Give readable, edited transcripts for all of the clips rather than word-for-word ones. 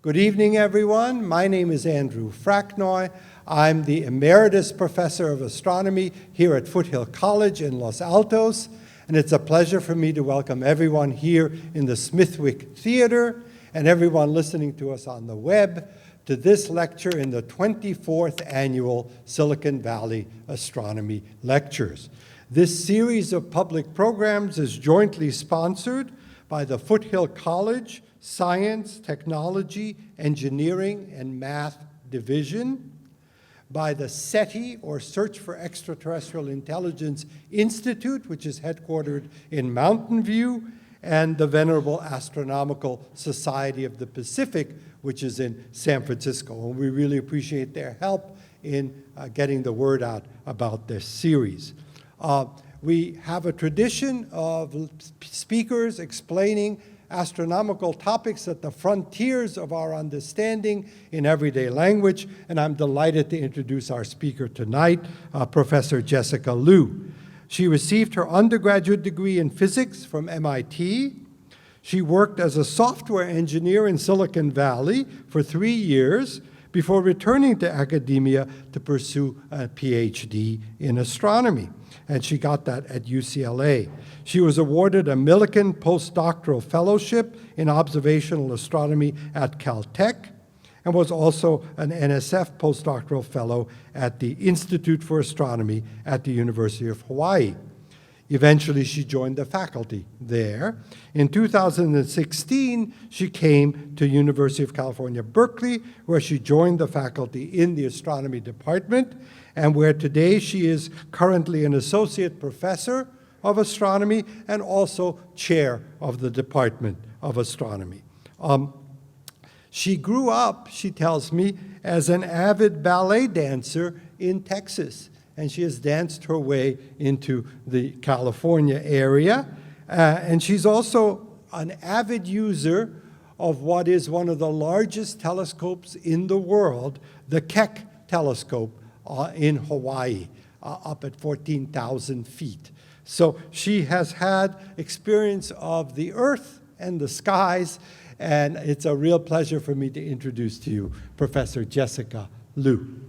Good evening, everyone. My name is Andrew Fracknoy. I'm the Emeritus Professor of Astronomy here at Foothill College in Los Altos, and it's a pleasure for me to welcome everyone here in the Smithwick Theater and everyone listening to us on the web to this lecture in the 24th Annual Silicon Valley Astronomy Lectures. This series of public programs is jointly sponsored by the Foothill College Science, Technology, Engineering, and Math Division, by the SETI, or Search for Extraterrestrial Intelligence Institute, which is headquartered in Mountain View, and the Venerable Astronomical Society of the Pacific, which is in San Francisco. And we really appreciate their help in getting the word out about this series. We have a tradition of speakers explaining astronomical topics at the frontiers of our understanding in everyday language, and I'm delighted to introduce our speaker tonight, Professor Jessica Liu. She received her undergraduate degree in physics from MIT. She worked as a software engineer in Silicon Valley for 3 years before returning to academia to pursue a PhD in astronomy, and she got that at UCLA. She was awarded a Millikan postdoctoral fellowship in observational astronomy at Caltech and was also an NSF postdoctoral fellow at the Institute for Astronomy at the University of Hawaii. Eventually, she joined the faculty there. In 2016, she came to University of California, Berkeley, where she joined the faculty in the astronomy department, and where today she is currently an associate professor of astronomy and also chair of the Department of Astronomy. She grew up, she tells me, as an avid ballet dancer in Texas, and she has danced her way into the California area. And she's also an avid user of what is one of the largest telescopes in the world, the Keck telescope in Hawaii, up at 14,000 feet. So she has had experience of the Earth and the skies, and it's a real pleasure for me to introduce to you Professor Jessica Liu.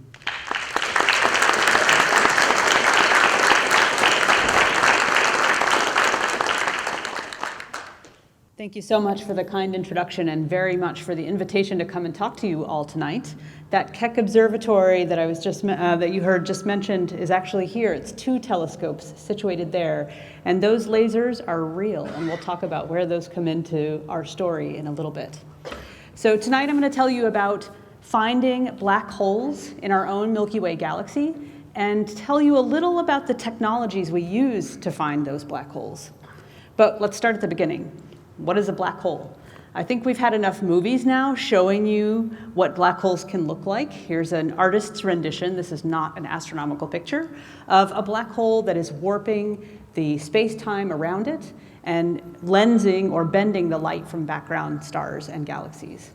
Thank you so much for the kind introduction and very much for the invitation to come and talk to you all tonight. That Keck Observatory that that you heard just mentioned is actually here. It's 2 telescopes situated there, and those lasers are real, and we'll talk about where those come into our story in a little bit. So tonight I'm going to tell you about finding black holes in our own Milky Way galaxy and tell you a little about the technologies we use to find those black holes. But let's start at the beginning. What is a black hole? I think we've had enough movies now showing you what black holes can look like. Here's an artist's rendition, this is not an astronomical picture, of a black hole that is warping the space-time around it and lensing or bending the light from background stars and galaxies.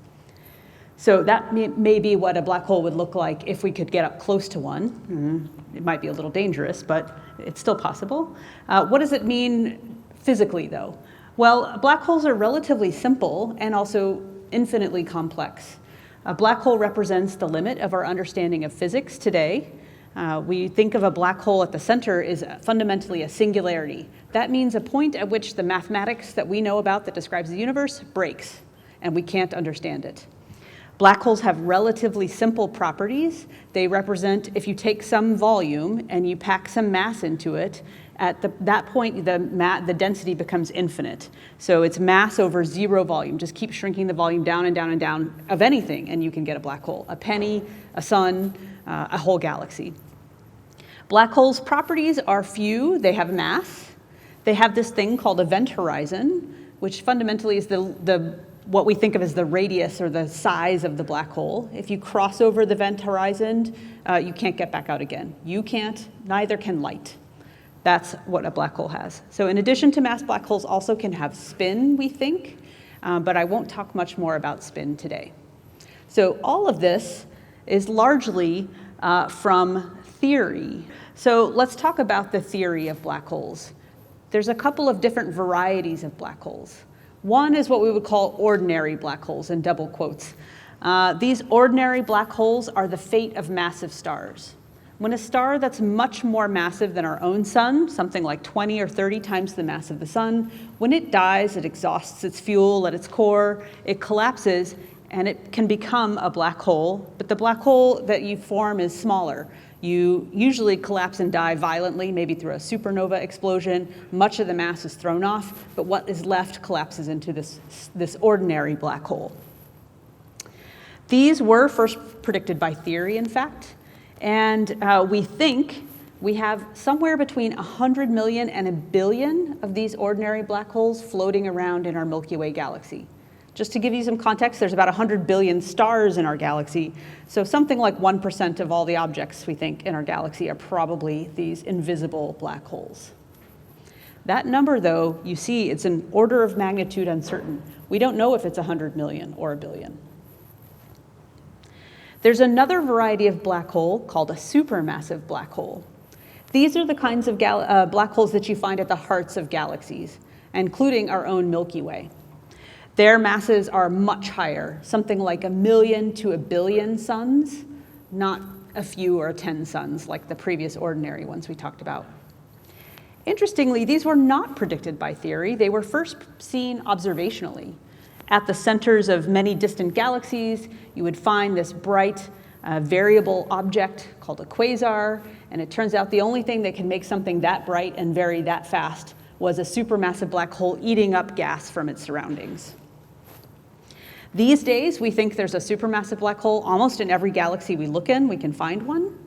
So that may be what a black hole would look like if we could get up close to one. It might be a little dangerous, but it's still possible. What does it mean physically, though? Well, black holes are relatively simple and also infinitely complex. A black hole represents the limit of our understanding of physics today. We think of a black hole at the center as fundamentally a singularity. That means a point at which the mathematics that we know about that describes the universe breaks, and we can't understand it. Black holes have relatively simple properties. They represent, if you take some volume and you pack some mass into it, at that point, the density becomes infinite. So it's mass over 0 volume. Just keep shrinking the volume down and down and down of anything, and you can get a black hole. A penny, a sun, a whole galaxy. Black holes' properties are few. They have mass. They have this thing called event horizon, which fundamentally is what we think of as the radius or the size of the black hole. If you cross over the event horizon, you can't get back out again. You can't, neither can light. That's what a black hole has. So in addition to mass, black holes also can have spin, we think, but I won't talk much more about spin today. So all of this is largely from theory. So let's talk about the theory of black holes. There's a couple of different varieties of black holes. One is what we would call ordinary black holes in double quotes. These ordinary black holes are the fate of massive stars. When a star that's much more massive than our own sun, something like 20 or 30 times the mass of the sun, when it dies, it exhausts its fuel at its core, it collapses, and it can become a black hole. But the black hole that you form is smaller. You usually collapse and die violently, maybe through a supernova explosion. Much of the mass is thrown off, but what is left collapses into this ordinary black hole. These were first predicted by theory, in fact. And we think we have somewhere between 100 million and 1 billion of these ordinary black holes floating around in our Milky Way galaxy. Just to give you some context, there's about 100 billion stars in our galaxy. So something like 1% of all the objects we think in our galaxy are probably these invisible black holes. That number, though, you see, it's an order of magnitude uncertain. We don't know if it's 100 million or 1 billion. There's another variety of black hole called a supermassive black hole. These are the kinds of black holes that you find at the hearts of galaxies, including our own Milky Way. Their masses are much higher, something like 1 million to 1 billion suns, not a few or 10 suns like the previous ordinary ones we talked about. Interestingly, these were not predicted by theory. They were first seen observationally. At the centers of many distant galaxies, you would find this bright, variable object called a quasar, and it turns out the only thing that can make something that bright and vary that fast was a supermassive black hole eating up gas from its surroundings. These days, we think there's a supermassive black hole almost in every galaxy we look in. We can find one.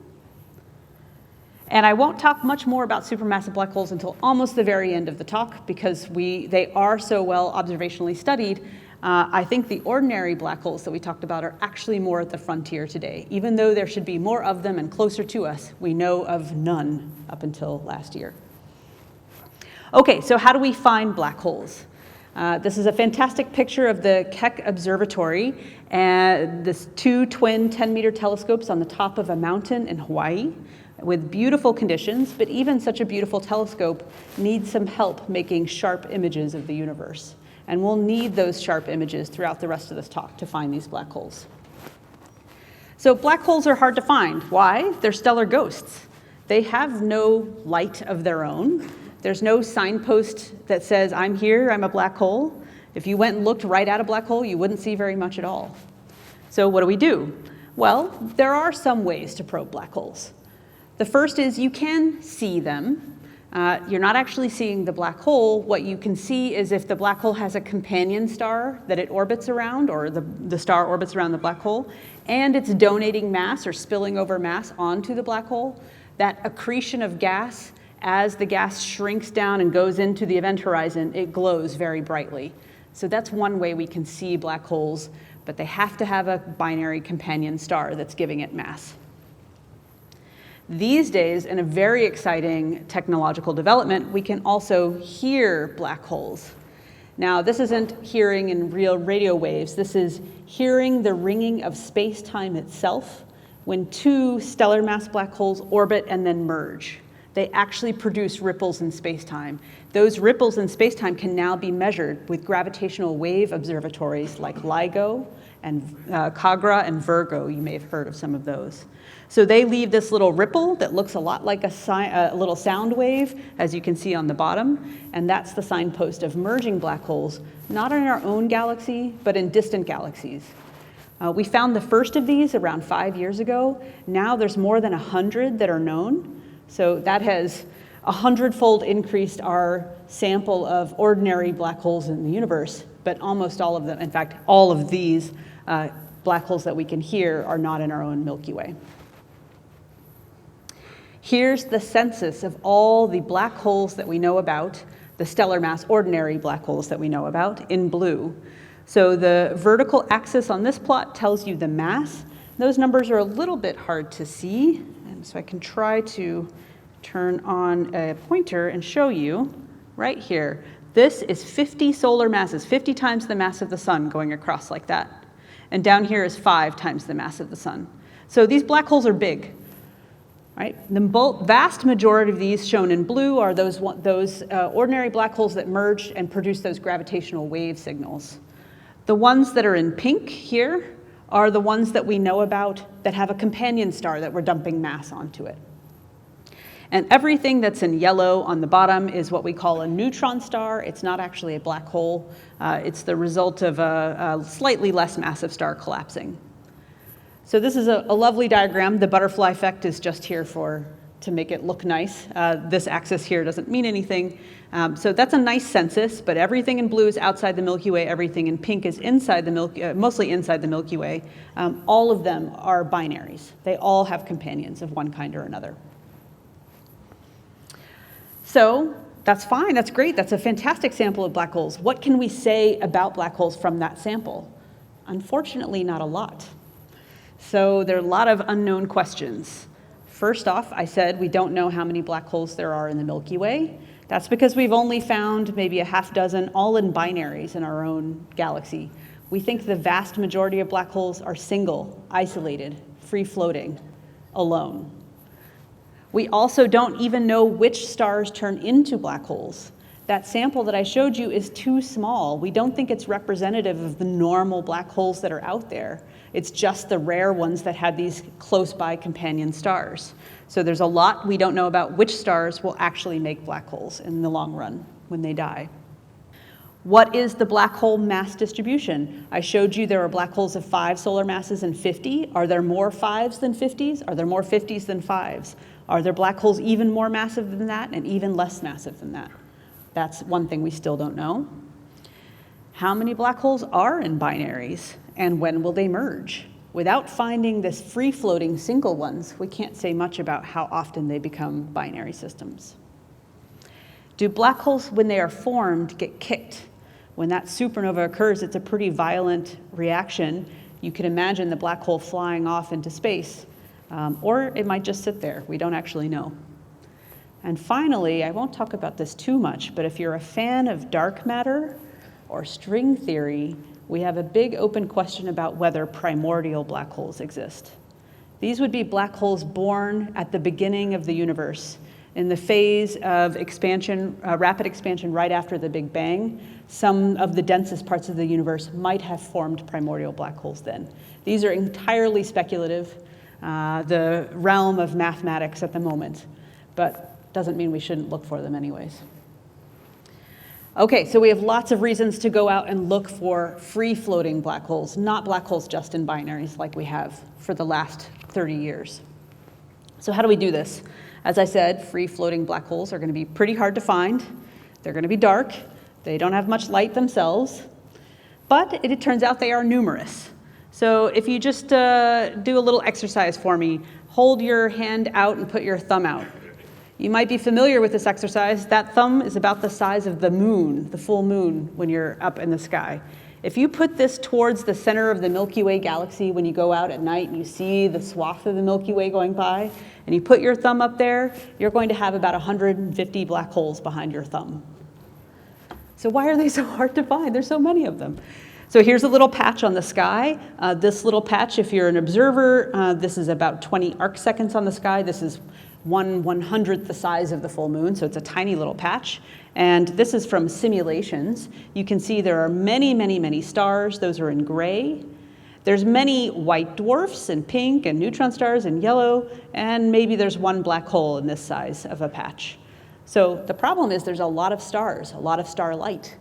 And I won't talk much more about supermassive black holes until almost the very end of the talk, because they are so well observationally studied. I think the ordinary black holes that we talked about are actually more at the frontier today. Even though there should be more of them and closer to us, we know of none up until last year. Okay, so how do we find black holes? This is a fantastic picture of the Keck Observatory, and this 2 twin 10-meter telescopes on the top of a mountain in Hawaii with beautiful conditions, but even such a beautiful telescope needs some help making sharp images of the universe. And we'll need those sharp images throughout the rest of this talk to find these black holes. So black holes are hard to find. Why? They're stellar ghosts. They have no light of their own. There's no signpost that says, I'm here, I'm a black hole. If you went and looked right at a black hole, you wouldn't see very much at all. So what do? Well, there are some ways to probe black holes. The first is you can see them. You're not actually seeing the black hole. What you can see is if the black hole has a companion star that it orbits around, or the star orbits around the black hole, and it's donating mass or spilling over mass onto the black hole, that accretion of gas, as the gas shrinks down and goes into the event horizon, it glows very brightly. So that's one way we can see black holes, but they have to have a binary companion star that's giving it mass. These days, in a very exciting technological development, we can also hear black holes. Now, this isn't hearing in real radio waves. This is hearing the ringing of space-time itself when 2 stellar mass black holes orbit and then merge. They actually produce ripples in space-time. Those ripples in space-time can now be measured with gravitational wave observatories like LIGO and CAGRA and Virgo. You may have heard of some of those. So they leave this little ripple that looks a lot like a little sound wave, as you can see on the bottom, and that's the signpost of merging black holes, not in our own galaxy, but in distant galaxies. We found the first of these around 5 years ago. Now there's more than 100 that are known. So that has 100-fold increased our sample of ordinary black holes in the universe, but almost all of them, in fact, all of these black holes that we can hear are not in our own Milky Way. Here's the census of all the black holes that we know about, the stellar mass ordinary black holes that we know about, in blue. So the vertical axis on this plot tells you the mass. Those numbers are a little bit hard to see, and so I can try to turn on a pointer and show you right here. This is 50 solar masses, 50 times the mass of the sun going across like that. And down here is 5 times the mass of the sun. So these black holes are big. Right? The vast majority of these shown in blue are those ordinary black holes that merge and produce those gravitational wave signals. The ones that are in pink here are the ones that we know about that have a companion star that we're dumping mass onto it. And everything that's in yellow on the bottom is what we call a neutron star. It's not actually a black hole. It's the result of a slightly less massive star collapsing. So this is a lovely diagram. The butterfly effect is just here to make it look nice. This axis here doesn't mean anything. So that's a nice census, but everything in blue is outside the Milky Way. Everything in pink is inside the mostly inside the Milky Way. All of them are binaries. They all have companions of one kind or another. So that's fine, that's great, that's a fantastic sample of black holes. What can we say about black holes from that sample? Unfortunately, not a lot. So there are a lot of unknown questions. First off, I said we don't know how many black holes there are in the Milky Way. That's because we've only found maybe a half dozen, all in binaries in our own galaxy. We think the vast majority of black holes are single, isolated, free-floating, alone. We also don't even know which stars turn into black holes. That sample that I showed you is too small. We don't think it's representative of the normal black holes that are out there. It's just the rare ones that had these close by companion stars. So there's a lot we don't know about which stars will actually make black holes in the long run when they die. What is the black hole mass distribution? I showed you there are black holes of 5 solar masses and 50. Are there more 5s than 50s? Are there more 50s than 5s? Are there black holes even more massive than that and even less massive than that? That's one thing we still don't know. How many black holes are in binaries and when will they merge? Without finding this free-floating single ones, we can't say much about how often they become binary systems. Do black holes, when they are formed, get kicked? When that supernova occurs, it's a pretty violent reaction. You can imagine the black hole flying off into space. Or it might just sit there. We don't actually know. And finally, I won't talk about this too much, but if you're a fan of dark matter or string theory, we have a big open question about whether primordial black holes exist. These would be black holes born at the beginning of the universe, in the phase of expansion, rapid expansion right after the Big Bang. Some of the densest parts of the universe might have formed primordial black holes then. These are entirely speculative. The realm of mathematics at the moment, but doesn't mean we shouldn't look for them anyways. Okay, so we have lots of reasons to go out and look for free-floating black holes, not black holes just in binaries like we have for the last 30 years. So how do we do this? As I said, free-floating black holes are going to be pretty hard to find. They're going to be dark. They don't have much light themselves, but it turns out they are numerous. So if you just do a little exercise for me, hold your hand out and put your thumb out. You might be familiar with this exercise. That thumb is about the size of the moon, the full moon, when you're up in the sky. If you put this towards the center of the Milky Way galaxy when you go out at night and you see the swath of the Milky Way going by, and you put your thumb up there, you're going to have about 150 black holes behind your thumb. So why are they so hard to find? There's so many of them. So here's a little patch on the sky. This little patch, if you're an observer, this is about 20 arc seconds on the sky. This is 1/100th the size of the full moon, so it's a tiny little patch. And this is from simulations. You can see there are many, many, many stars. Those are in gray. There's many white dwarfs in pink and neutron stars in yellow, and maybe there's one black hole in this size of a patch. So the problem is there's a lot of stars, a lot of starlight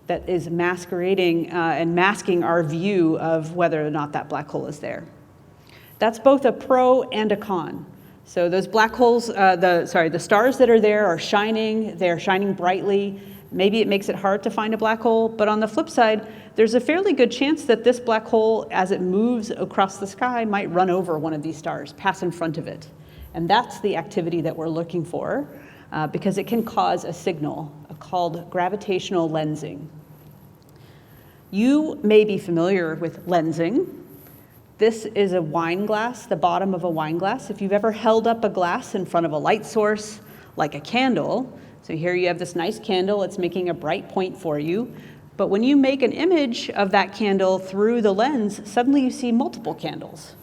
that is masquerading and masking our view of whether or not that black hole is there. That's both a pro and a con. So those black holes, the stars that are there are shining, they're shining brightly. Maybe it makes it hard to find a black hole, but on the flip side, there's a fairly good chance that this black hole, as it moves across the sky, might run over one of these stars, pass in front of it. And that's the activity that we're looking for, because it can cause a signal called gravitational lensing. You may be familiar with lensing. This is a wine glass, the bottom of a wine glass. If you've ever held up a glass in front of a light source, like a candle, so here you have this nice candle, it's making a bright point for you, but when you make an image of that candle through the lens, suddenly you see multiple candles.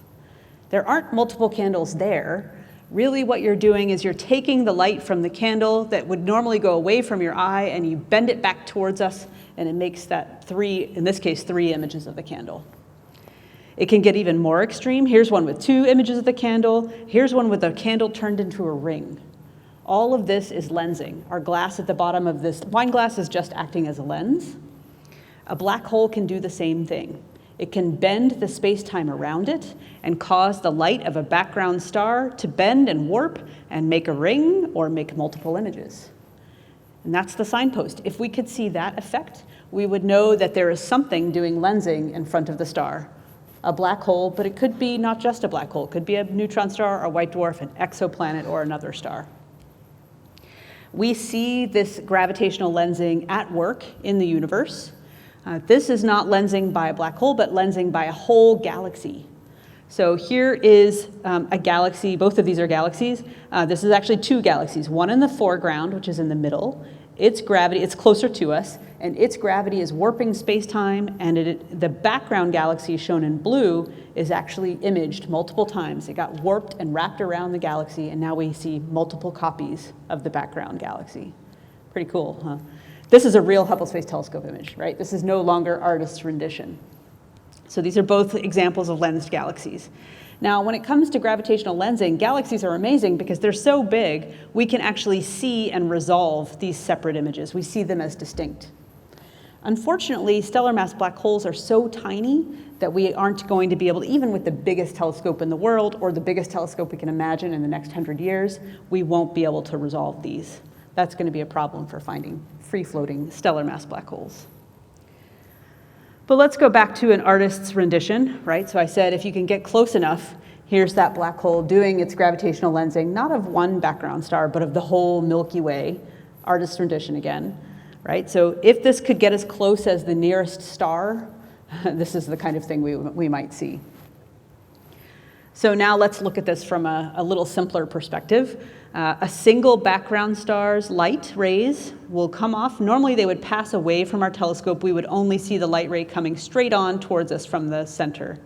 There aren't multiple candles there. Really what you're doing is you're taking the light from the candle that would normally go away from your eye and you bend it back towards us and it makes that in this case, three images of the candle. It can get even more extreme. Here's one with 2 images of the candle. Here's one with a candle turned into a ring. All of this is lensing. Our glass at the bottom of this wine glass is just acting as a lens. A black hole can do the same thing. It can bend the space-time around it and cause the light of a background star to bend and warp and make a ring or make multiple images. And that's the signpost. If we could see that effect, we would know that there is something doing lensing in front of the star. A black hole, but it could be not just a black hole. It could be a neutron star, a white dwarf, an exoplanet, or another star. We see this gravitational lensing at work in the universe. This is not lensing by a black hole, but lensing by a whole galaxy. So here is a galaxy. Both of these are galaxies. This is actually 2 galaxies. One in the foreground, which is in the middle. Its gravity, it's closer to us, and its gravity is warping space-time, and the background galaxy shown in blue is actually imaged multiple times. It got warped and wrapped around the galaxy, and now we see multiple copies of the background galaxy. Pretty cool, huh? This is a real Hubble Space Telescope image, right? This is no longer artist's rendition. So these are both examples of lensed galaxies. Now, when it comes to gravitational lensing, galaxies are amazing because they're so big, we can actually see and resolve these separate images. We see them as distinct. Unfortunately, stellar mass black holes are so tiny that we aren't going to be able to, even with the biggest telescope in the world or the biggest telescope we can imagine in the next 100 years, we won't be able to resolve these. That's going to be a problem for finding free-floating stellar mass black holes. But let's go back to an artist's rendition, right? So I said if you can get close enough, here's that black hole doing its gravitational lensing, not of one background star, but of the whole Milky Way. Artist's rendition again, right? So if this could get as close as the nearest star, this is the kind of thing we might see. So now let's look at this from a little simpler perspective. A single background star's light rays will come off. Normally they would pass away from our telescope. We would only see the light ray coming straight on towards us from the center.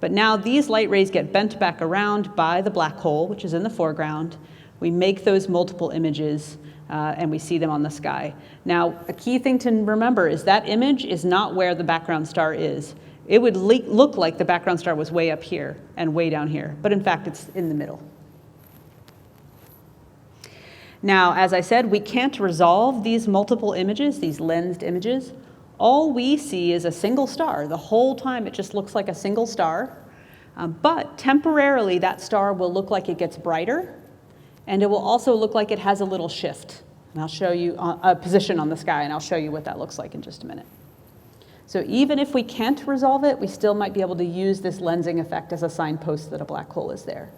But now these light rays get bent back around by the black hole, which is in the foreground. We make those multiple images and we see them on the sky. Now, a key thing to remember is that image is not where the background star is. It would look like the background star was way up here and way down here, but in fact it's in the middle. Now, as I said, we can't resolve these multiple images, these lensed images. All we see is a single star. The whole time it just looks like a single star. But temporarily that star will look like it gets brighter, and it will also look like it has a little shift. And I'll show you a position on the sky, and I'll show you what that looks like in just a minute. So even if we can't resolve it, we still might be able to use this lensing effect as a signpost that a black hole is there.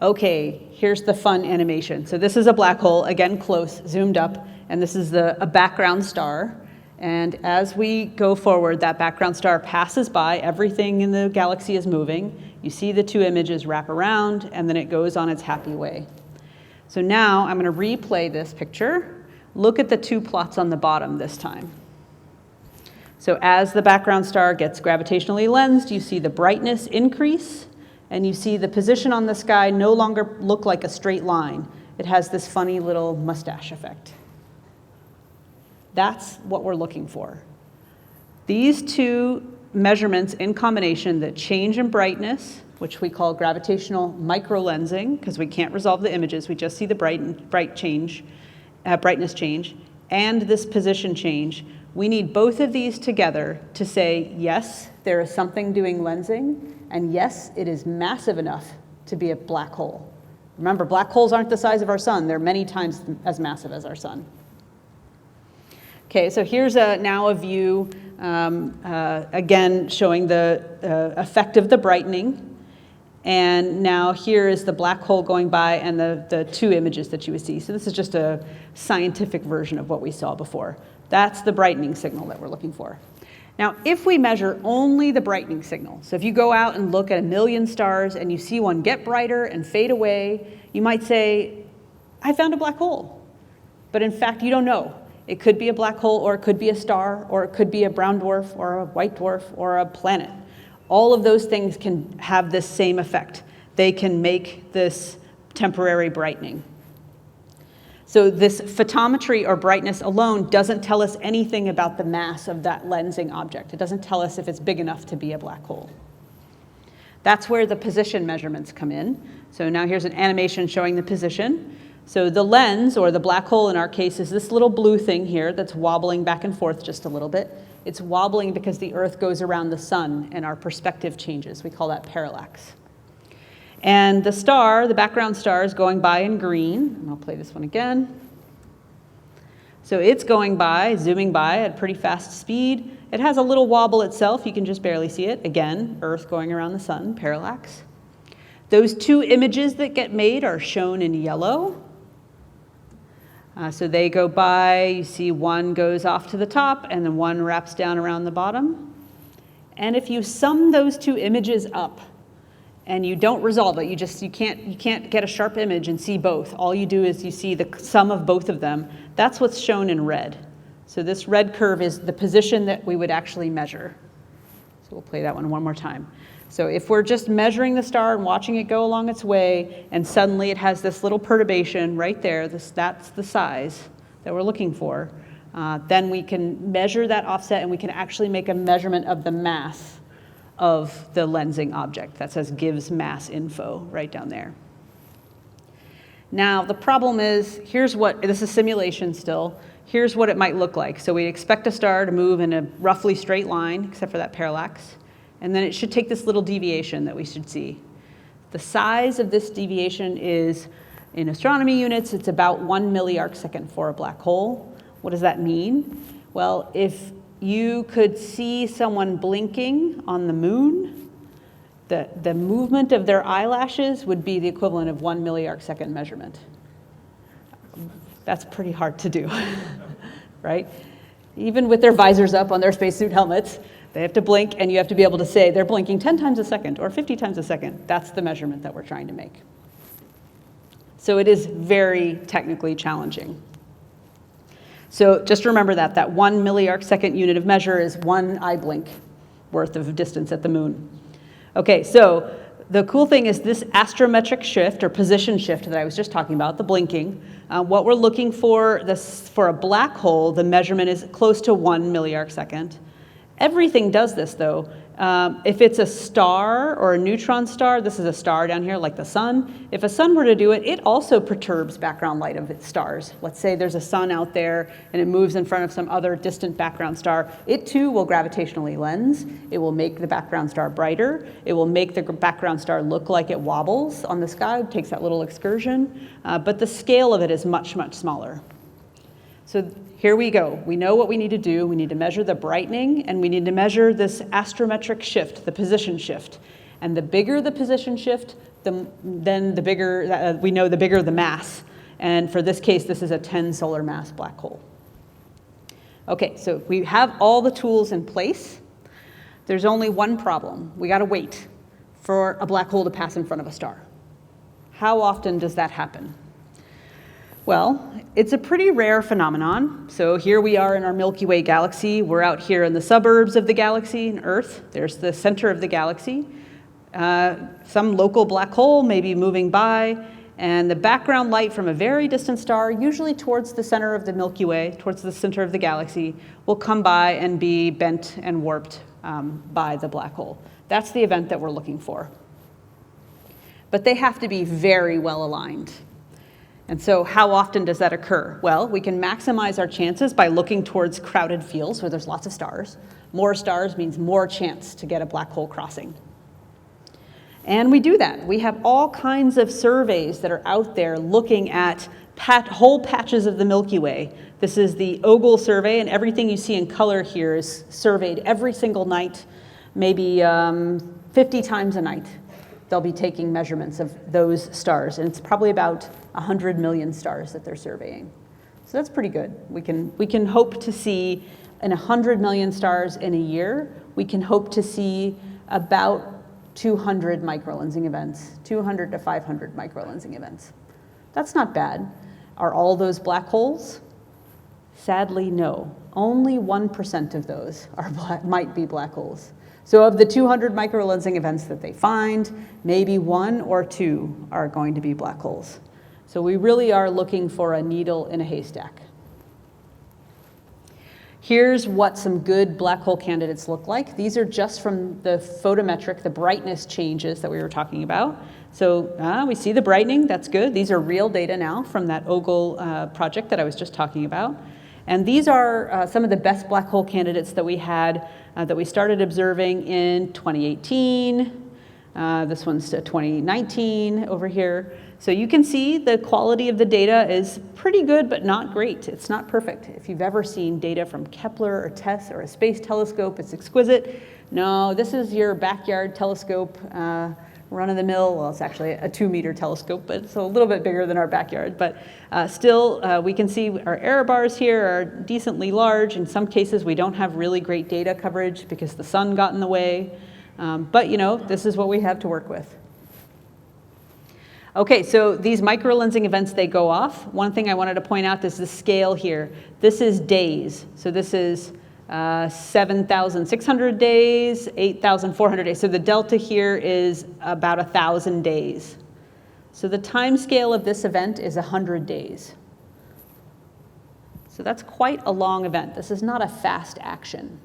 Okay, here's the fun animation. So this is a black hole, again close, zoomed up, and this is a background star. And as we go forward, that background star passes by, everything in the galaxy is moving. You see the 2 images wrap around, and then it goes on its happy way. So now I'm going to replay this picture. Look at the 2 plots on the bottom this time. So as the background star gets gravitationally lensed, you see the brightness increase, and you see the position on the sky no longer look like a straight line. It has this funny little mustache effect. That's what we're looking for. These 2 measurements in combination, the change in brightness, which we call gravitational microlensing, because we can't resolve the images, we just see the brightness change, and this position change. We need both of these together to say, yes, there is something doing lensing, and yes, it is massive enough to be a black hole. Remember, black holes aren't the size of our sun. They're many times as massive as our sun. Okay, so here's now a view, again, showing the effect of the brightening. And now here is the black hole going by and the 2 images that you would see. So this is just a scientific version of what we saw before. That's the brightening signal that we're looking for. Now, if we measure only the brightening signal, so if you go out and look at 1 million stars and you see one get brighter and fade away, you might say, I found a black hole. But in fact, you don't know. It could be a black hole, or it could be a star, or it could be a brown dwarf, or a white dwarf, or a planet. All of those things can have this same effect. They can make this temporary brightening. So this photometry or brightness alone doesn't tell us anything about the mass of that lensing object. It doesn't tell us if it's big enough to be a black hole. That's where the position measurements come in. So now here's an animation showing the position. So the lens, or the black hole in our case, is this little blue thing here that's wobbling back and forth just a little bit. It's wobbling because the Earth goes around the sun and our perspective changes. We call that parallax. And the star, the background star, is going by in green. And I'll play this one again. So it's going by, zooming by at pretty fast speed. It has a little wobble itself. You can just barely see it. Again, Earth going around the sun, parallax. Those two images that get made are shown in yellow. So they go by, you see one goes off to the top, and then one wraps down around the bottom. And if you sum those two images up, and you don't resolve it, you can't get a sharp image and see both. All you do is you see the sum of both of them. That's what's shown in red. So this red curve is the position that we would actually measure. So we'll play that one more time. So if we're just measuring the star and watching it go along its way, and suddenly it has this little perturbation right there, that's the size that we're looking for, then we can measure that offset and we can actually make a measurement of the mass of the lensing object. That says gives mass info right down there. Now the problem is, this is simulation still, here's what it might look like. So we expect a star to move in a roughly straight line, except for that parallax. And then it should take this little deviation that we should see. The size of this deviation is, in astronomy units, it's about 1 milliarcsecond for a black hole. What does that mean? Well, if you could see someone blinking on the moon, the movement of their eyelashes would be the equivalent of 1 milliarcsecond measurement. That's pretty hard to do, right? Even with their visors up on their spacesuit helmets, they have to blink, and you have to be able to say they're blinking 10 times a second or 50 times a second. That's the measurement that we're trying to make. So it is very technically challenging. So just remember that 1 milliarcsecond unit of measure is 1 eye blink worth of distance at the moon. Okay, so the cool thing is this astrometric shift or position shift that I was just talking about, the blinking, what we're looking for a black hole, the measurement is close to 1 milliarcsecond. Everything does this though. If it's a star or a neutron star, this is a star down here like the sun. If a sun were to do it, it also perturbs background light of its stars. Let's say there's a sun out there and it moves in front of some other distant background star. It too will gravitationally lens. It will make the background star brighter. It will make the background star look like it wobbles on the sky. It takes that little excursion. But the scale of it is much, much smaller. So here we go. We know what we need to do. We need to measure the brightening, and we need to measure this astrometric shift, the position shift. And the bigger the position shift, then the bigger, we know the bigger the mass. And for this case, this is a 10 solar mass black hole. Okay, so we have all the tools in place. There's only one problem. We got to wait for a black hole to pass in front of a star. How often does that happen? Well, it's a pretty rare phenomenon. So here we are in our Milky Way galaxy. We're out here in the suburbs of the galaxy, in Earth. There's the center of the galaxy. Some local black hole may be moving by, and the background light from a very distant star, usually towards the center of the Milky Way, towards the center of the galaxy, will come by and be bent and warped by the black hole. That's the event that we're looking for. But they have to be very well aligned. And so how often does that occur? Well, we can maximize our chances by looking towards crowded fields where there's lots of stars. More stars means more chance to get a black hole crossing. And we do that. We have all kinds of surveys that are out there looking at whole patches of the Milky Way. This is the Ogle survey, and everything you see in color here is surveyed every single night, maybe 50 times a night. They'll be taking measurements of those stars, and it's probably about 100 million stars that they're surveying. So that's pretty good. We can hope to see in 100 million stars in a year, we can hope to see about 200 microlensing events, 200 to 500 microlensing events. That's not bad. Are all those black holes? Sadly, no. Only 1% of those might be black holes. So of the 200 microlensing events that they find, maybe 1 or 2 are going to be black holes. So we really are looking for a needle in a haystack. Here's what some good black hole candidates look like. These are just from the photometric, the brightness changes that we were talking about. So we see the brightening, that's good. These are real data now from that OGLE project that I was just talking about. And these are some of the best black hole candidates that we had, that we started observing in 2018. This one's 2019 over here. So you can see the quality of the data is pretty good, but not great. It's not perfect. If you've ever seen data from Kepler or TESS or a space telescope, it's exquisite. No, this is your backyard telescope, run-of-the-mill. Well, it's actually a 2-meter telescope, but it's a little bit bigger than our backyard. But still, we can see our error bars here are decently large. In some cases, we don't have really great data coverage because the sun got in the way. But this is what we have to work with. Okay, so these microlensing events, they go off. One thing I wanted to point out is the scale here. This is days. So this is 7,600 days, 8,400 days. So the delta here is about 1,000 days. So the time scale of this event is 100 days. So that's quite a long event. This is not a fast action.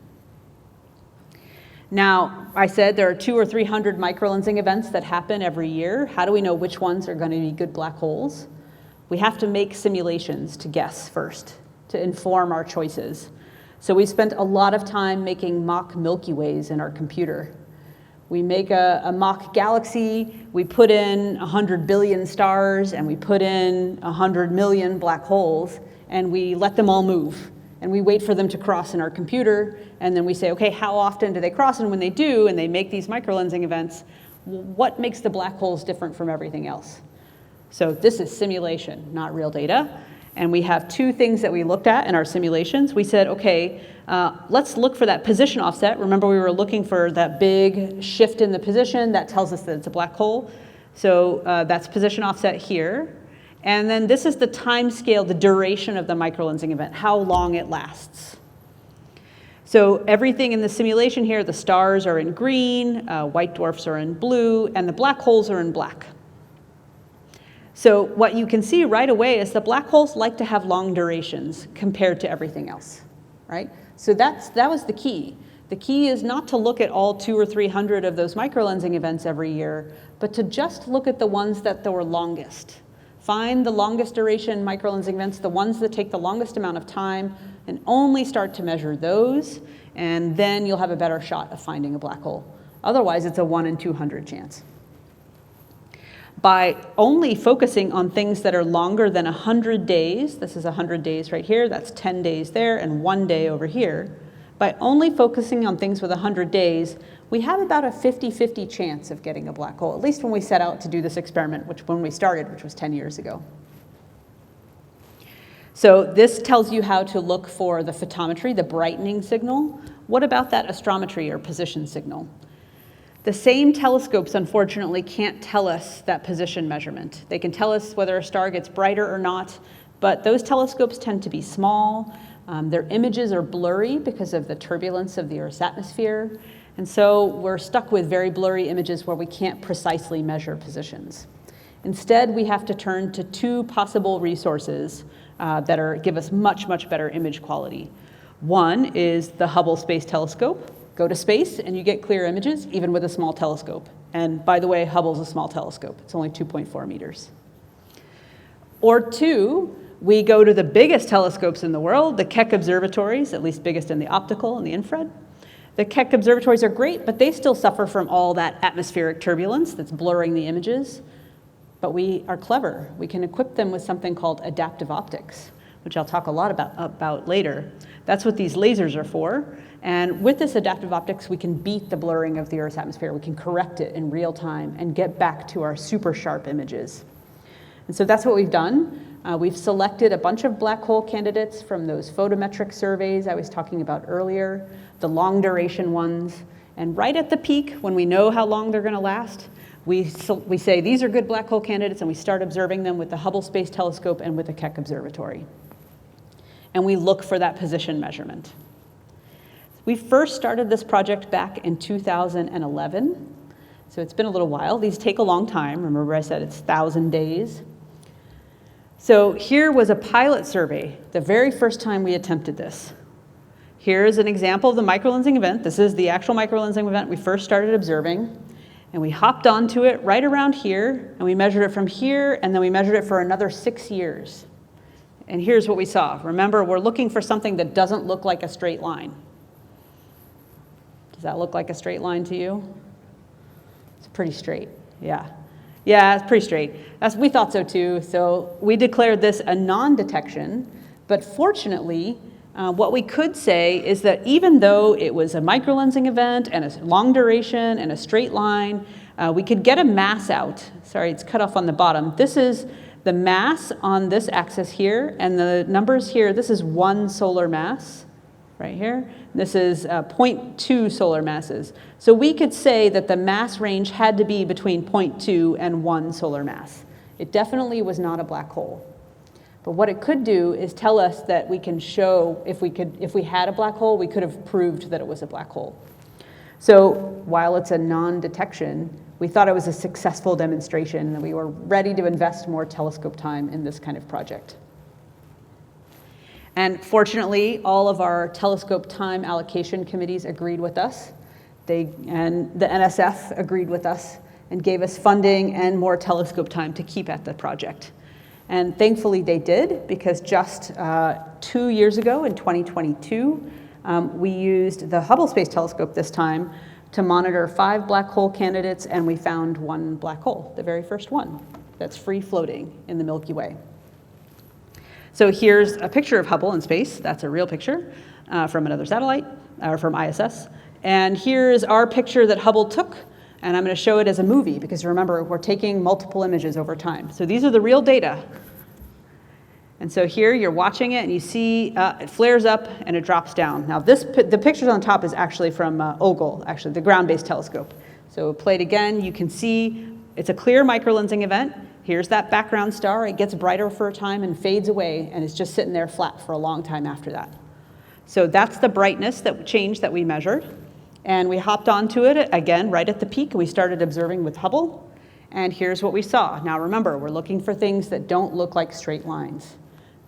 Now, I said there are 200 or 300 microlensing events that happen every year. How do we know which ones are going to be good black holes? We have to make simulations to guess first, to inform our choices. So we spent a lot of time making mock Milky Ways in our computer. We make a mock galaxy, we put in 100 billion stars, and we put in 100 million black holes, and we let them all move. And we wait for them to cross in our computer, and then we say, okay, how often do they cross? And when they do, and they make these microlensing events, what makes the black holes different from everything else? So this is simulation, not real data. And we have 2 things that we looked at in our simulations. We said, okay, let's look for that position offset. Remember, we were looking for that big shift in the position. That tells us that it's a black hole. So that's position offset here. And then this is the time scale, the duration of the microlensing event, how long it lasts. So everything in the simulation here, the stars are in green, white dwarfs are in blue, and the black holes are in black. So what you can see right away is the black holes like to have long durations compared to everything else, right? So that was the key. The key is not to look at all 200 or 300 of those microlensing events every year, but to just look at the ones that were longest. Find the longest duration microlensing events, the ones that take the longest amount of time, and only start to measure those, and then you'll have a better shot of finding a black hole. Otherwise, it's a 1 in 200 chance. By only focusing on things that are longer than 100 days, this is 100 days right here, that's 10 days there, and 1 day over here. By only focusing on things with 100 days, we have about a 50-50 chance of getting a black hole, at least when we set out to do this experiment, when we started, which was 10 years ago. So this tells you how to look for the photometry, the brightening signal. What about that astrometry or position signal? The same telescopes, unfortunately, can't tell us that position measurement. They can tell us whether a star gets brighter or not, but those telescopes tend to be small. Their images are blurry because of the turbulence of the Earth's atmosphere. And so we're stuck with very blurry images where we can't precisely measure positions. Instead, we have to turn to 2 possible resources that give us much, much better image quality. One is the Hubble Space Telescope. Go to space and you get clear images, even with a small telescope. And by the way, Hubble's a small telescope. It's only 2.4 meters. Or 2, we go to the biggest telescopes in the world, the Keck observatories, at least biggest in the optical and the infrared. The Keck observatories are great, but they still suffer from all that atmospheric turbulence that's blurring the images. But we are clever. We can equip them with something called adaptive optics, which I'll talk a lot about later. That's what these lasers are for. And with this adaptive optics, we can beat the blurring of the Earth's atmosphere. We can correct it in real time and get back to our super sharp images. And so that's what we've done. We've selected a bunch of black hole candidates from those photometric surveys I was talking about earlier, the long duration ones. And right at the peak, when we know how long they're going to last, we say these are good black hole candidates, and we start observing them with the Hubble Space Telescope and with the Keck Observatory. And we look for that position measurement. We first started this project back in 2011, so it's been a little while. These take a long time. Remember I said it's 1,000 days. So here was a pilot survey, the very first time we attempted this. Here's an example of the microlensing event. This is the actual microlensing event we first started observing. And we hopped onto it right around here, and we measured it from here, and then we measured it for another 6 years. And here's what we saw. Remember, we're looking for something that doesn't look like a straight line. Does that look like a straight line to you? It's pretty straight, yeah. Yeah, it's pretty straight. We thought so too. So we declared this a non-detection, but fortunately, what we could say is that even though it was a microlensing event and a long duration and a straight line, we could get a mass out. Sorry, it's cut off on the bottom. This is the mass on this axis here, and the numbers here, this is 1 solar mass right here. This is 0.2 solar masses. So we could say that the mass range had to be between 0.2 and 1 solar mass. It definitely was not a black hole. But what it could do is tell us that we can show, if we had a black hole, we could have proved that it was a black hole. So while it's a non-detection, we thought it was a successful demonstration, and we were ready to invest more telescope time in this kind of project. And fortunately, all of our telescope time allocation committees agreed with us. And the NSF agreed with us and gave us funding and more telescope time to keep at the project. And thankfully they did, because just 2 years ago in 2022, we used the Hubble Space Telescope this time to monitor 5 black hole candidates, and we found 1 black hole, the very first one, that's free floating in the Milky Way. So here's a picture of Hubble in space. That's a real picture from another satellite, or from ISS. And here's our picture that Hubble took, and I'm going to show it as a movie, because remember, we're taking multiple images over time. So these are the real data. And so here you're watching it, and you see it flares up and it drops down. Now the pictures on top is actually from OGLE, actually the ground-based telescope. So played again, you can see it's a clear microlensing event. Here's that background star. It gets brighter for a time and fades away, and it's just sitting there flat for a long time after that. So that's the brightness change that we measured. And we hopped onto it again right at the peak, and we started observing with Hubble. And here's what we saw. Now remember, we're looking for things that don't look like straight lines.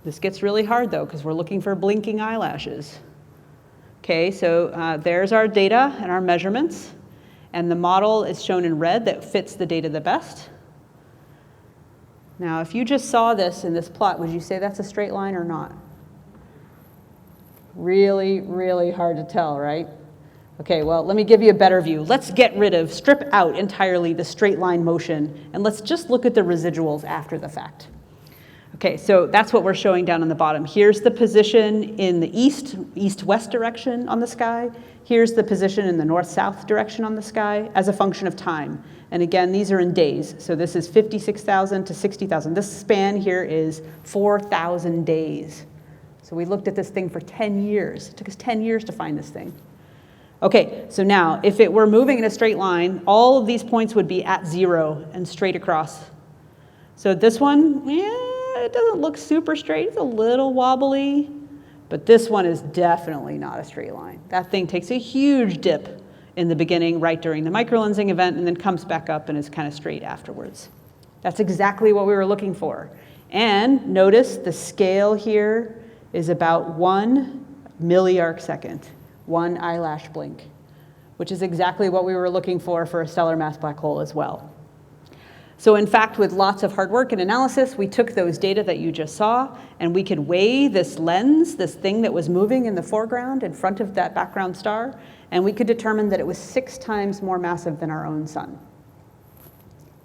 This gets really hard though, because we're looking for blinking eyelashes. Okay, so there's our data and our measurements. And the model is shown in red that fits the data the best. Now, if you just saw this in this plot, would you say that's a straight line or not? Really, really hard to tell, right? Okay, well, let me give you a better view. Let's strip out entirely the straight line motion, and let's just look at the residuals after the fact. Okay, so that's what we're showing down on the bottom. Here's the position in the east-west direction on the sky. Here's the position in the north-south direction on the sky as a function of time. And again, these are in days. So this is 56,000 to 60,000. This span here is 4,000 days. So we looked at this thing for 10 years. It took us 10 years to find this thing. Okay, so now, if it were moving in a straight line, all of these points would be at 0 and straight across. So this one, it doesn't look super straight. It's a little wobbly, but this one is definitely not a straight line. That thing takes a huge dip in the beginning, right during the microlensing event, and then comes back up and is kind of straight afterwards. That's exactly what we were looking for. And notice the scale here is about 1 milliarc second, 1 eyelash blink, which is exactly what we were looking for a stellar mass black hole as well. So in fact, with lots of hard work and analysis, we took those data that you just saw, and we could weigh this lens, this thing that was moving in the foreground in front of that background star, and we could determine that it was 6 times more massive than our own sun.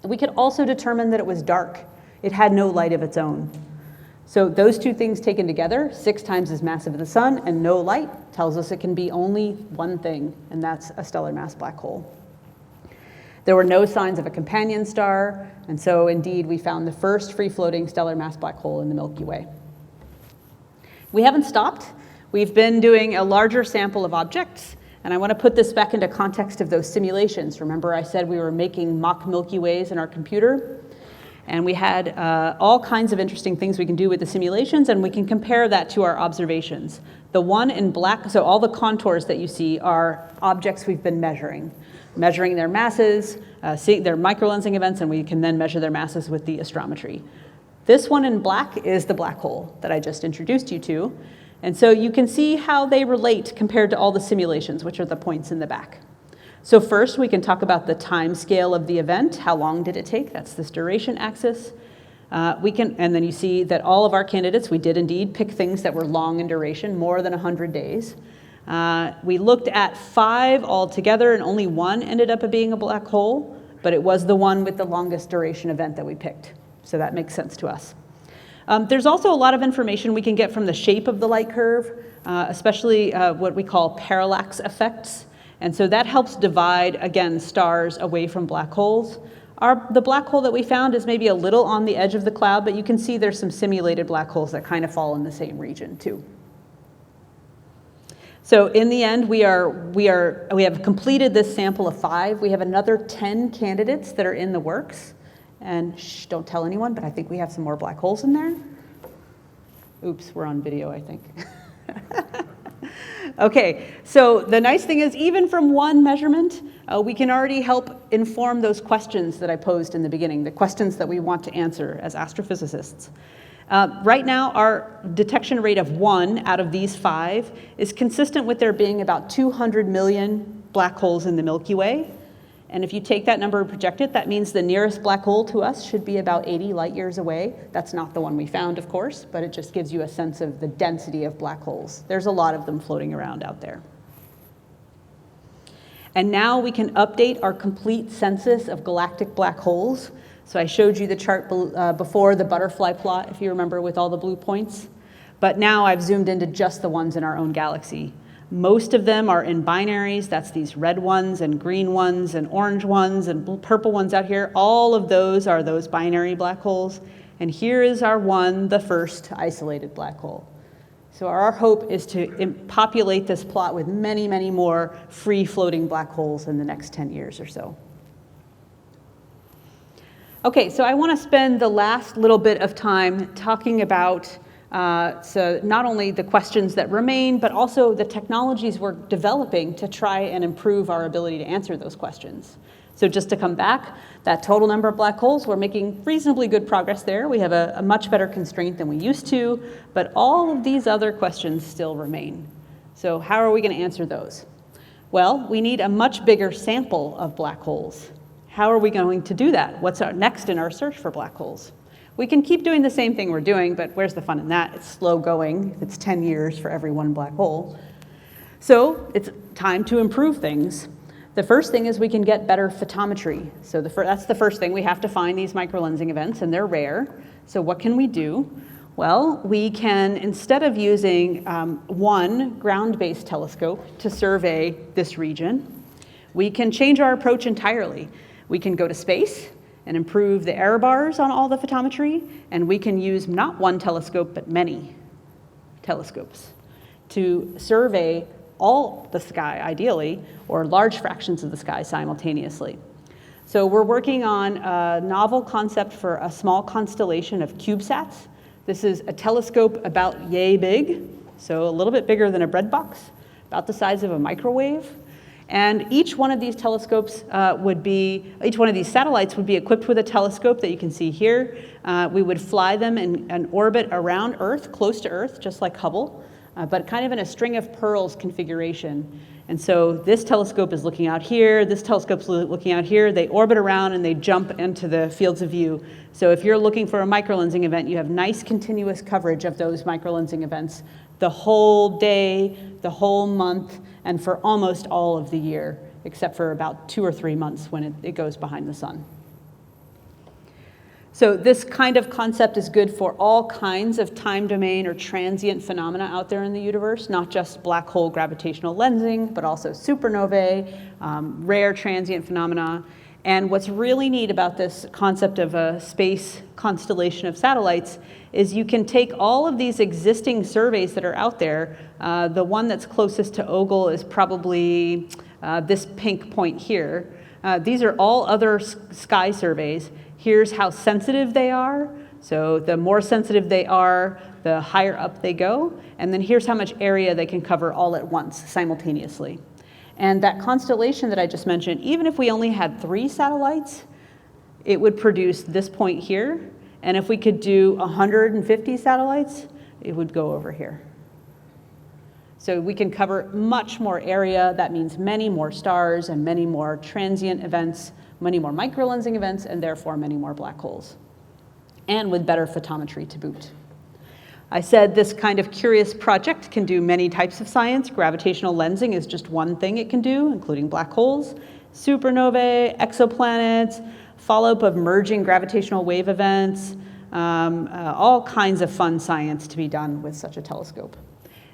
And we could also determine that it was dark. It had no light of its own. So those two things taken together, 6 times as massive as the sun and no light, tells us it can be only one thing, and that's a stellar mass black hole. There were no signs of a companion star, and so indeed we found the first free-floating stellar mass black hole in the Milky Way. We haven't stopped. We've been doing a larger sample of objects, and I want to put this back into context of those simulations. Remember I said we were making mock Milky Ways in our computer? And we had all kinds of interesting things we can do with the simulations, and we can compare that to our observations. The one in black, so all the contours that you see are objects we've been measuring their masses, seeing their microlensing events, and we can then measure their masses with the astrometry. This one in black is the black hole that I just introduced you to. And so you can see how they relate compared to all the simulations, which are the points in the back. So first, we can talk about the time scale of the event. How long did it take? That's this duration axis. And then you see that all of our candidates, we did indeed pick things that were long in duration, more than 100 days. We looked at 5 altogether, and only 1 ended up being a black hole, but it was the one with the longest duration event that we picked. So that makes sense to us. There's also a lot of information we can get from the shape of the light curve, especially what we call parallax effects. And so that helps divide, again, stars away from black holes. The black hole that we found is maybe a little on the edge of the cloud, but you can see there's some simulated black holes that kind of fall in the same region too. So in the end, we have completed this sample of 5. We have another 10 candidates that are in the works. And shh, don't tell anyone, but I think we have some more black holes in there. Oops, we're on video, I think. Okay, so the nice thing is, even from one measurement, we can already help inform those questions that I posed in the beginning, the questions that we want to answer as astrophysicists. Right now, our detection rate of 1 out of these 5 is consistent with there being about 200 million black holes in the Milky Way. And if you take that number and project it, that means the nearest black hole to us should be about 80 light years away. That's not the one we found, of course, but it just gives you a sense of the density of black holes. There's a lot of them floating around out there. And now we can update our complete census of galactic black holes. So I showed you the chart before, the butterfly plot, if you remember, with all the blue points. But now I've zoomed into just the ones in our own galaxy. Most of them are in binaries. That's these red ones and green ones and orange ones and purple ones out here. All of those are those binary black holes. And here is our one, the first isolated black hole. So our hope is to populate this plot with many, many more free-floating black holes in the next 10 years or so. Okay, so I want to spend the last little bit of time talking about so not only the questions that remain, but also the technologies we're developing to try and improve our ability to answer those questions. So just to come back, that total number of black holes, we're making reasonably good progress there. We have a much better constraint than we used to, but all of these other questions still remain. So how are we going to answer those? Well, we need a much bigger sample of black holes. How are we going to do that? What's next in our search for black holes? We can keep doing the same thing we're doing, but where's the fun in that? It's slow going. It's 10 years for every one black hole. So it's time to improve things. The first thing is we can get better photometry. So that's the first thing. We have to find these microlensing events, and they're rare. So what can we do? Well, we can, instead of using one ground-based telescope to survey this region, we can change our approach entirely. We can go to space and improve the error bars on all the photometry, and we can use not one telescope, but many telescopes to survey all the sky, ideally, or large fractions of the sky simultaneously. So we're working on a novel concept for a small constellation of CubeSats. This is a telescope about yay big, so a little bit bigger than a bread box, about the size of a microwave. And each one of these telescopes each one of these satellites would be equipped with a telescope that you can see here. We would fly them in an orbit around Earth, close to Earth, just like Hubble, but kind of in a string of pearls configuration. And so this telescope is looking out here, this telescope's looking out here, they orbit around and they jump into the fields of view. So if you're looking for a microlensing event, you have nice continuous coverage of those microlensing events the whole day, the whole month, and for almost all of the year, except for about 2 or 3 months when it goes behind the sun. So this kind of concept is good for all kinds of time domain or transient phenomena out there in the universe, not just black hole gravitational lensing, but also supernovae, rare transient phenomena. And what's really neat about this concept of a space constellation of satellites is you can take all of these existing surveys that are out there. The one that's closest to Ogle is probably this pink point here. These are all other sky surveys. Here's how sensitive they are. So the more sensitive they are, the higher up they go. And then here's how much area they can cover all at once, simultaneously. And that constellation that I just mentioned, even if we only had 3 satellites, it would produce this point here. And if we could do 150 satellites, it would go over here. So we can cover much more area. That means many more stars and many more transient events, many more microlensing events, and therefore many more black holes. And with better photometry to boot. I said this kind of curious project can do many types of science. Gravitational lensing is just one thing it can do, including black holes, supernovae, exoplanets, follow-up of merging gravitational wave events, all kinds of fun science to be done with such a telescope.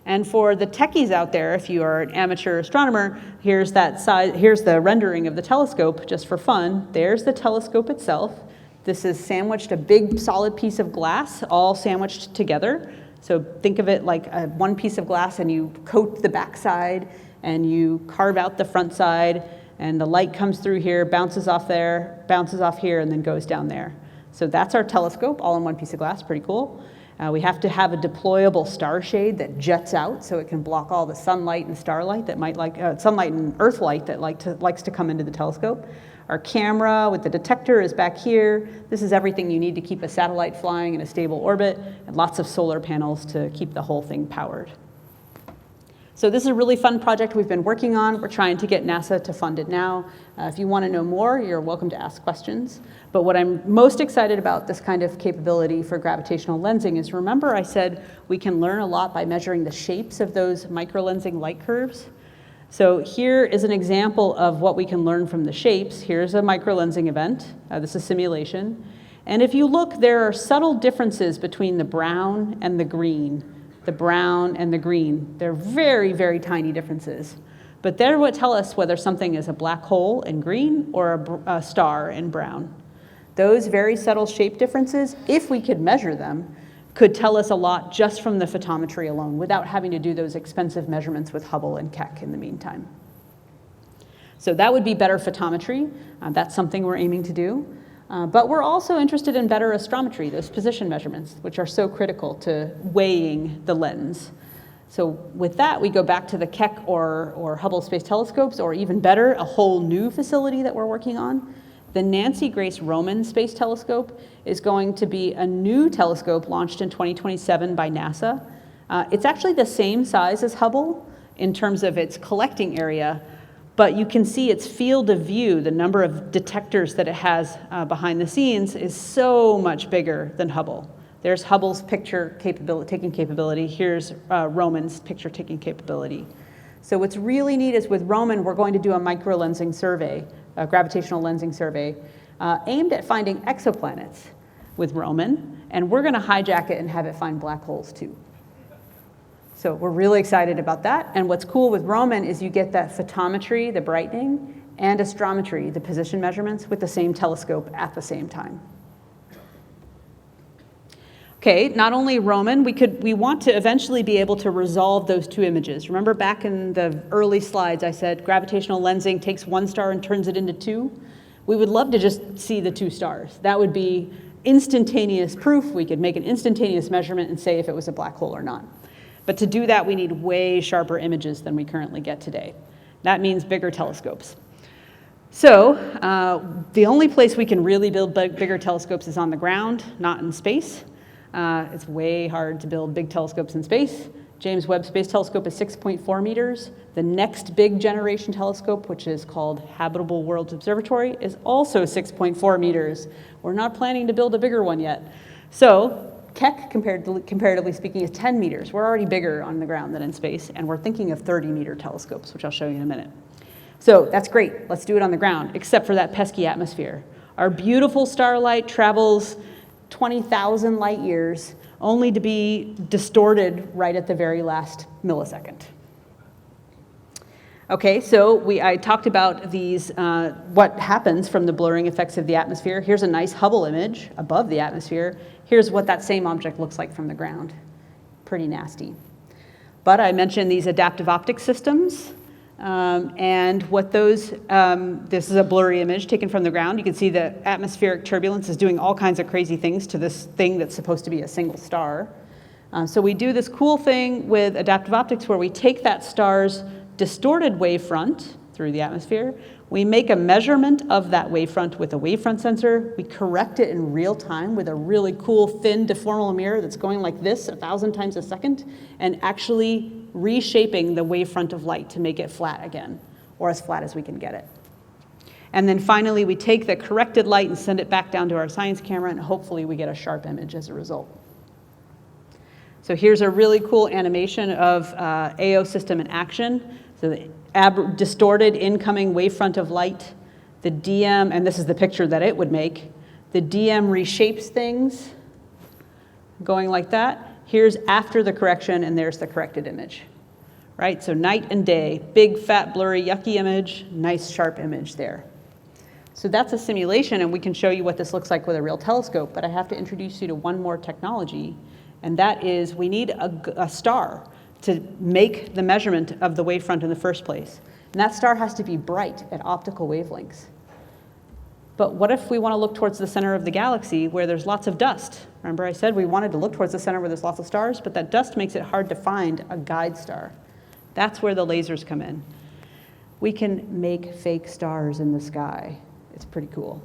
And for the techies out there, if you are an amateur astronomer, here's the rendering of the telescope just for fun. There's the telescope itself. This is sandwiched, a big solid piece of glass, all sandwiched together. So think of it like one piece of glass, and you coat the back side, and you carve out the front side, and the light comes through here, bounces off there, bounces off here, and then goes down there. So that's our telescope, all in one piece of glass, pretty cool. We have to have a deployable star shade that jets out so it can block all the sunlight and starlight that might sunlight and earth light that likes to come into the telescope. Our camera with the detector is back here. This is everything you need to keep a satellite flying in a stable orbit, and lots of solar panels to keep the whole thing powered. So this is a really fun project we've been working on. We're trying to get NASA to fund it now. If you want to know more, you're welcome to ask questions. But what I'm most excited about this kind of capability for gravitational lensing is, remember I said we can learn a lot by measuring the shapes of those microlensing light curves? So here is an example of what we can learn from the shapes. Here's a microlensing event. This is simulation. And if you look, there are subtle differences between the brown and the green. The brown and the green. They're very, very tiny differences. But they're what tell us whether something is a black hole in green or a star in brown. Those very subtle shape differences, if we could measure them, could tell us a lot just from the photometry alone without having to do those expensive measurements with Hubble and Keck in the meantime. So that would be better photometry. That's something we're aiming to do. But we're also interested in better astrometry, those position measurements, which are so critical to weighing the lens. So with that, we go back to the Keck or Hubble Space Telescopes, or even better, a whole new facility that we're working on. The Nancy Grace Roman Space Telescope is going to be a new telescope launched in 2027 by NASA. It's actually the same size as Hubble in terms of its collecting area, but you can see its field of view, the number of detectors that it has behind the scenes, is so much bigger than Hubble. There's Hubble's picture-taking capability. Here's Roman's picture-taking capability. So what's really neat is with Roman, we're going to do a microlensing survey, a gravitational lensing survey, aimed at finding exoplanets with Roman, and we're going to hijack it and have it find black holes too. So we're really excited about that. And what's cool with Roman is you get that photometry, the brightening, and astrometry, the position measurements, with the same telescope at the same time. Okay, not only Roman, we want to eventually be able to resolve those two images. Remember back in the early slides I said gravitational lensing takes one star and turns it into two? We would love to just see the two stars. That would be instantaneous proof. We could make an instantaneous measurement and say if it was a black hole or not. But to do that, we need way sharper images than we currently get today. That means bigger telescopes. So the only place we can really build bigger telescopes is on the ground, not in space. It's way hard to build big telescopes in space. James Webb Space Telescope is 6.4 meters. The next big generation telescope, which is called Habitable Worlds Observatory, is also 6.4 meters. We're not planning to build a bigger one yet. So Keck, comparatively speaking, is 10 meters. We're already bigger on the ground than in space, and we're thinking of 30-meter telescopes, which I'll show you in a minute. So that's great. Let's do it on the ground, except for that pesky atmosphere. Our beautiful starlight travels 20,000 light years, only to be distorted right at the very last millisecond. Okay, so I talked about these, what happens from the blurring effects of the atmosphere. Here's a nice Hubble image above the atmosphere. Here's what that same object looks like from the ground. Pretty nasty. But I mentioned these adaptive optics systems, and what those, this is a blurry image taken from the ground. You can see the atmospheric turbulence is doing all kinds of crazy things to this thing that's supposed to be a single star. So we do this cool thing with adaptive optics where we take that star's distorted wavefront, through the atmosphere. We make a measurement of that wavefront with a wavefront sensor. We correct it in real time with a really cool thin deformable mirror that's going like this 1,000 times a second and actually reshaping the wavefront of light to make it flat again, or as flat as we can get it. And then finally, we take the corrected light and send it back down to our science camera, and hopefully we get a sharp image as a result. So here's a really cool animation of AO system in action. So the distorted incoming wavefront of light, the DM, and this is the picture that it would make. The DM reshapes things, going like that. Here's after the correction, and there's the corrected image. Right, so night and day, big, fat, blurry, yucky image, nice, sharp image there. So that's a simulation, and we can show you what this looks like with a real telescope, but I have to introduce you to one more technology, and that is we need a star to make the measurement of the wavefront in the first place. And that star has to be bright at optical wavelengths. But what if we want to look towards the center of the galaxy where there's lots of dust? Remember I said we wanted to look towards the center where there's lots of stars, but that dust makes it hard to find a guide star. That's where the lasers come in. We can make fake stars in the sky. It's pretty cool.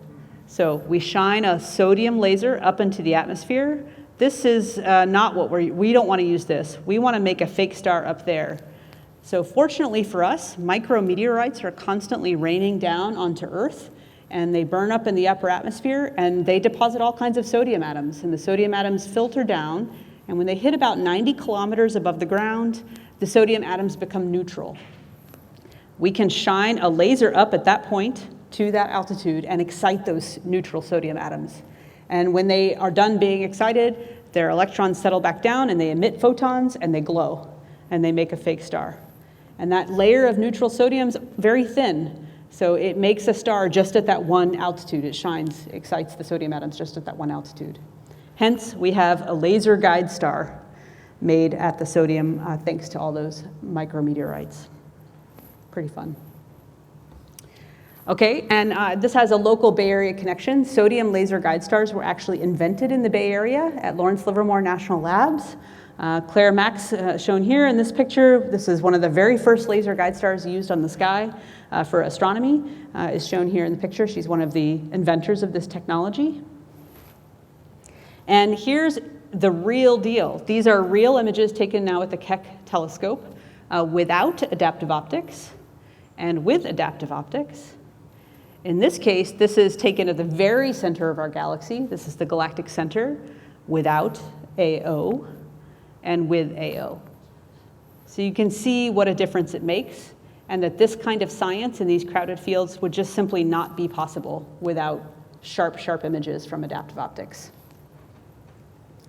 So we shine a sodium laser up into the atmosphere. This is not what we don't want to use this. We want to make a fake star up there. So fortunately for us, micrometeorites are constantly raining down onto Earth, and they burn up in the upper atmosphere, and they deposit all kinds of sodium atoms. And the sodium atoms filter down, and when they hit about 90 kilometers above the ground, the sodium atoms become neutral. We can shine a laser up at that point to that altitude and excite those neutral sodium atoms. And when they are done being excited, their electrons settle back down and they emit photons and they glow and they make a fake star. And that layer of neutral sodium is very thin, so it makes a star just at that one altitude. It shines, excites the sodium atoms just at that one altitude. Hence, we have a laser guide star made at the sodium thanks to all those micrometeorites. Pretty fun. Okay, and this has a local Bay Area connection. Sodium laser guide stars were actually invented in the Bay Area at Lawrence Livermore National Labs. Claire Max, shown here in this picture, this is one of the very first laser guide stars used on the sky for astronomy, is shown here in the picture. She's one of the inventors of this technology. And here's the real deal. These are real images taken now with the Keck telescope without adaptive optics and with adaptive optics. In this case, this is taken at the very center of our galaxy. This is the galactic center without AO and with AO. So you can see what a difference it makes, and that this kind of science in these crowded fields would just simply not be possible without sharp, sharp images from adaptive optics.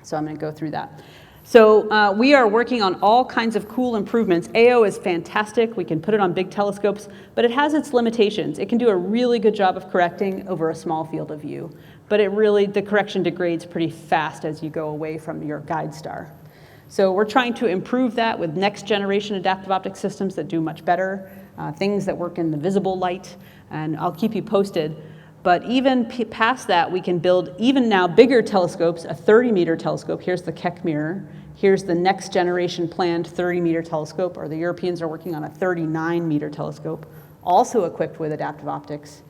So I'm going to go through that. So we are working on all kinds of cool improvements. AO is fantastic. We can put it on big telescopes, but it has its limitations. It can do a really good job of correcting over a small field of view, but the correction degrades pretty fast as you go away from your guide star. So we're trying to improve that with next generation adaptive optic systems that do much better, things that work in the visible light, and I'll keep you posted. But even past that, we can build even now bigger telescopes, a 30-meter telescope. Here's the Keck mirror. Here's the next generation planned 30-meter telescope, or the Europeans are working on a 39-meter telescope, also equipped with adaptive optics.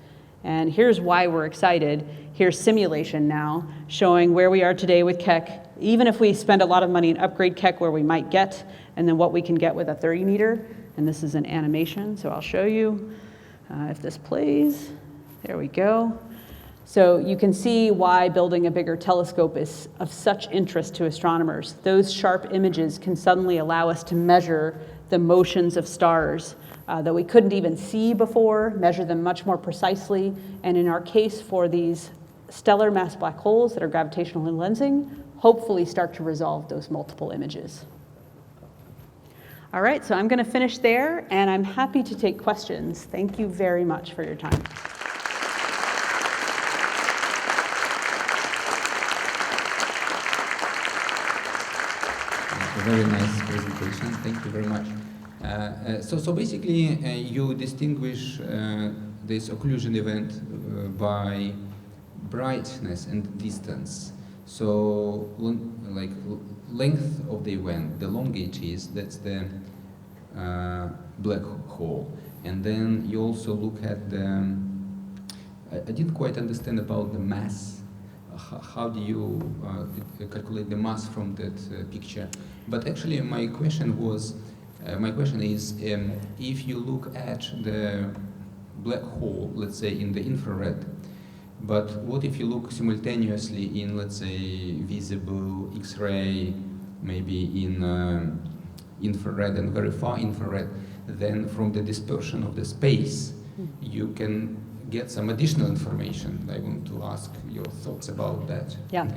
And here's why we're excited. Here's simulation now, showing where we are today with Keck, even if we spend a lot of money and upgrade Keck where we might get, and then what we can get with a 30-meter. And this is an animation, so I'll show you if this plays. There we go. So you can see why building a bigger telescope is of such interest to astronomers. Those sharp images can suddenly allow us to measure the motions of stars that we couldn't even see before, measure them much more precisely, and in our case for these stellar mass black holes that are gravitationally lensing, hopefully start to resolve those multiple images. All right, so I'm going to finish there, and I'm happy to take questions. Thank you very much for your time. Very nice presentation. Thank you very much. So basically, you distinguish this occlusion event by brightness and distance. So, like length of the event, the longer it is, that's the black hole, And then you also look at the, I didn't quite understand about the mass. How do you calculate the mass from that picture? But actually my question is, if you look at the black hole, let's say in the infrared, but what if you look simultaneously in, let's say, visible X-ray, maybe in infrared and very far infrared, then from the dispersion of the space, you can get some additional information. I want to ask your thoughts about that. Yeah,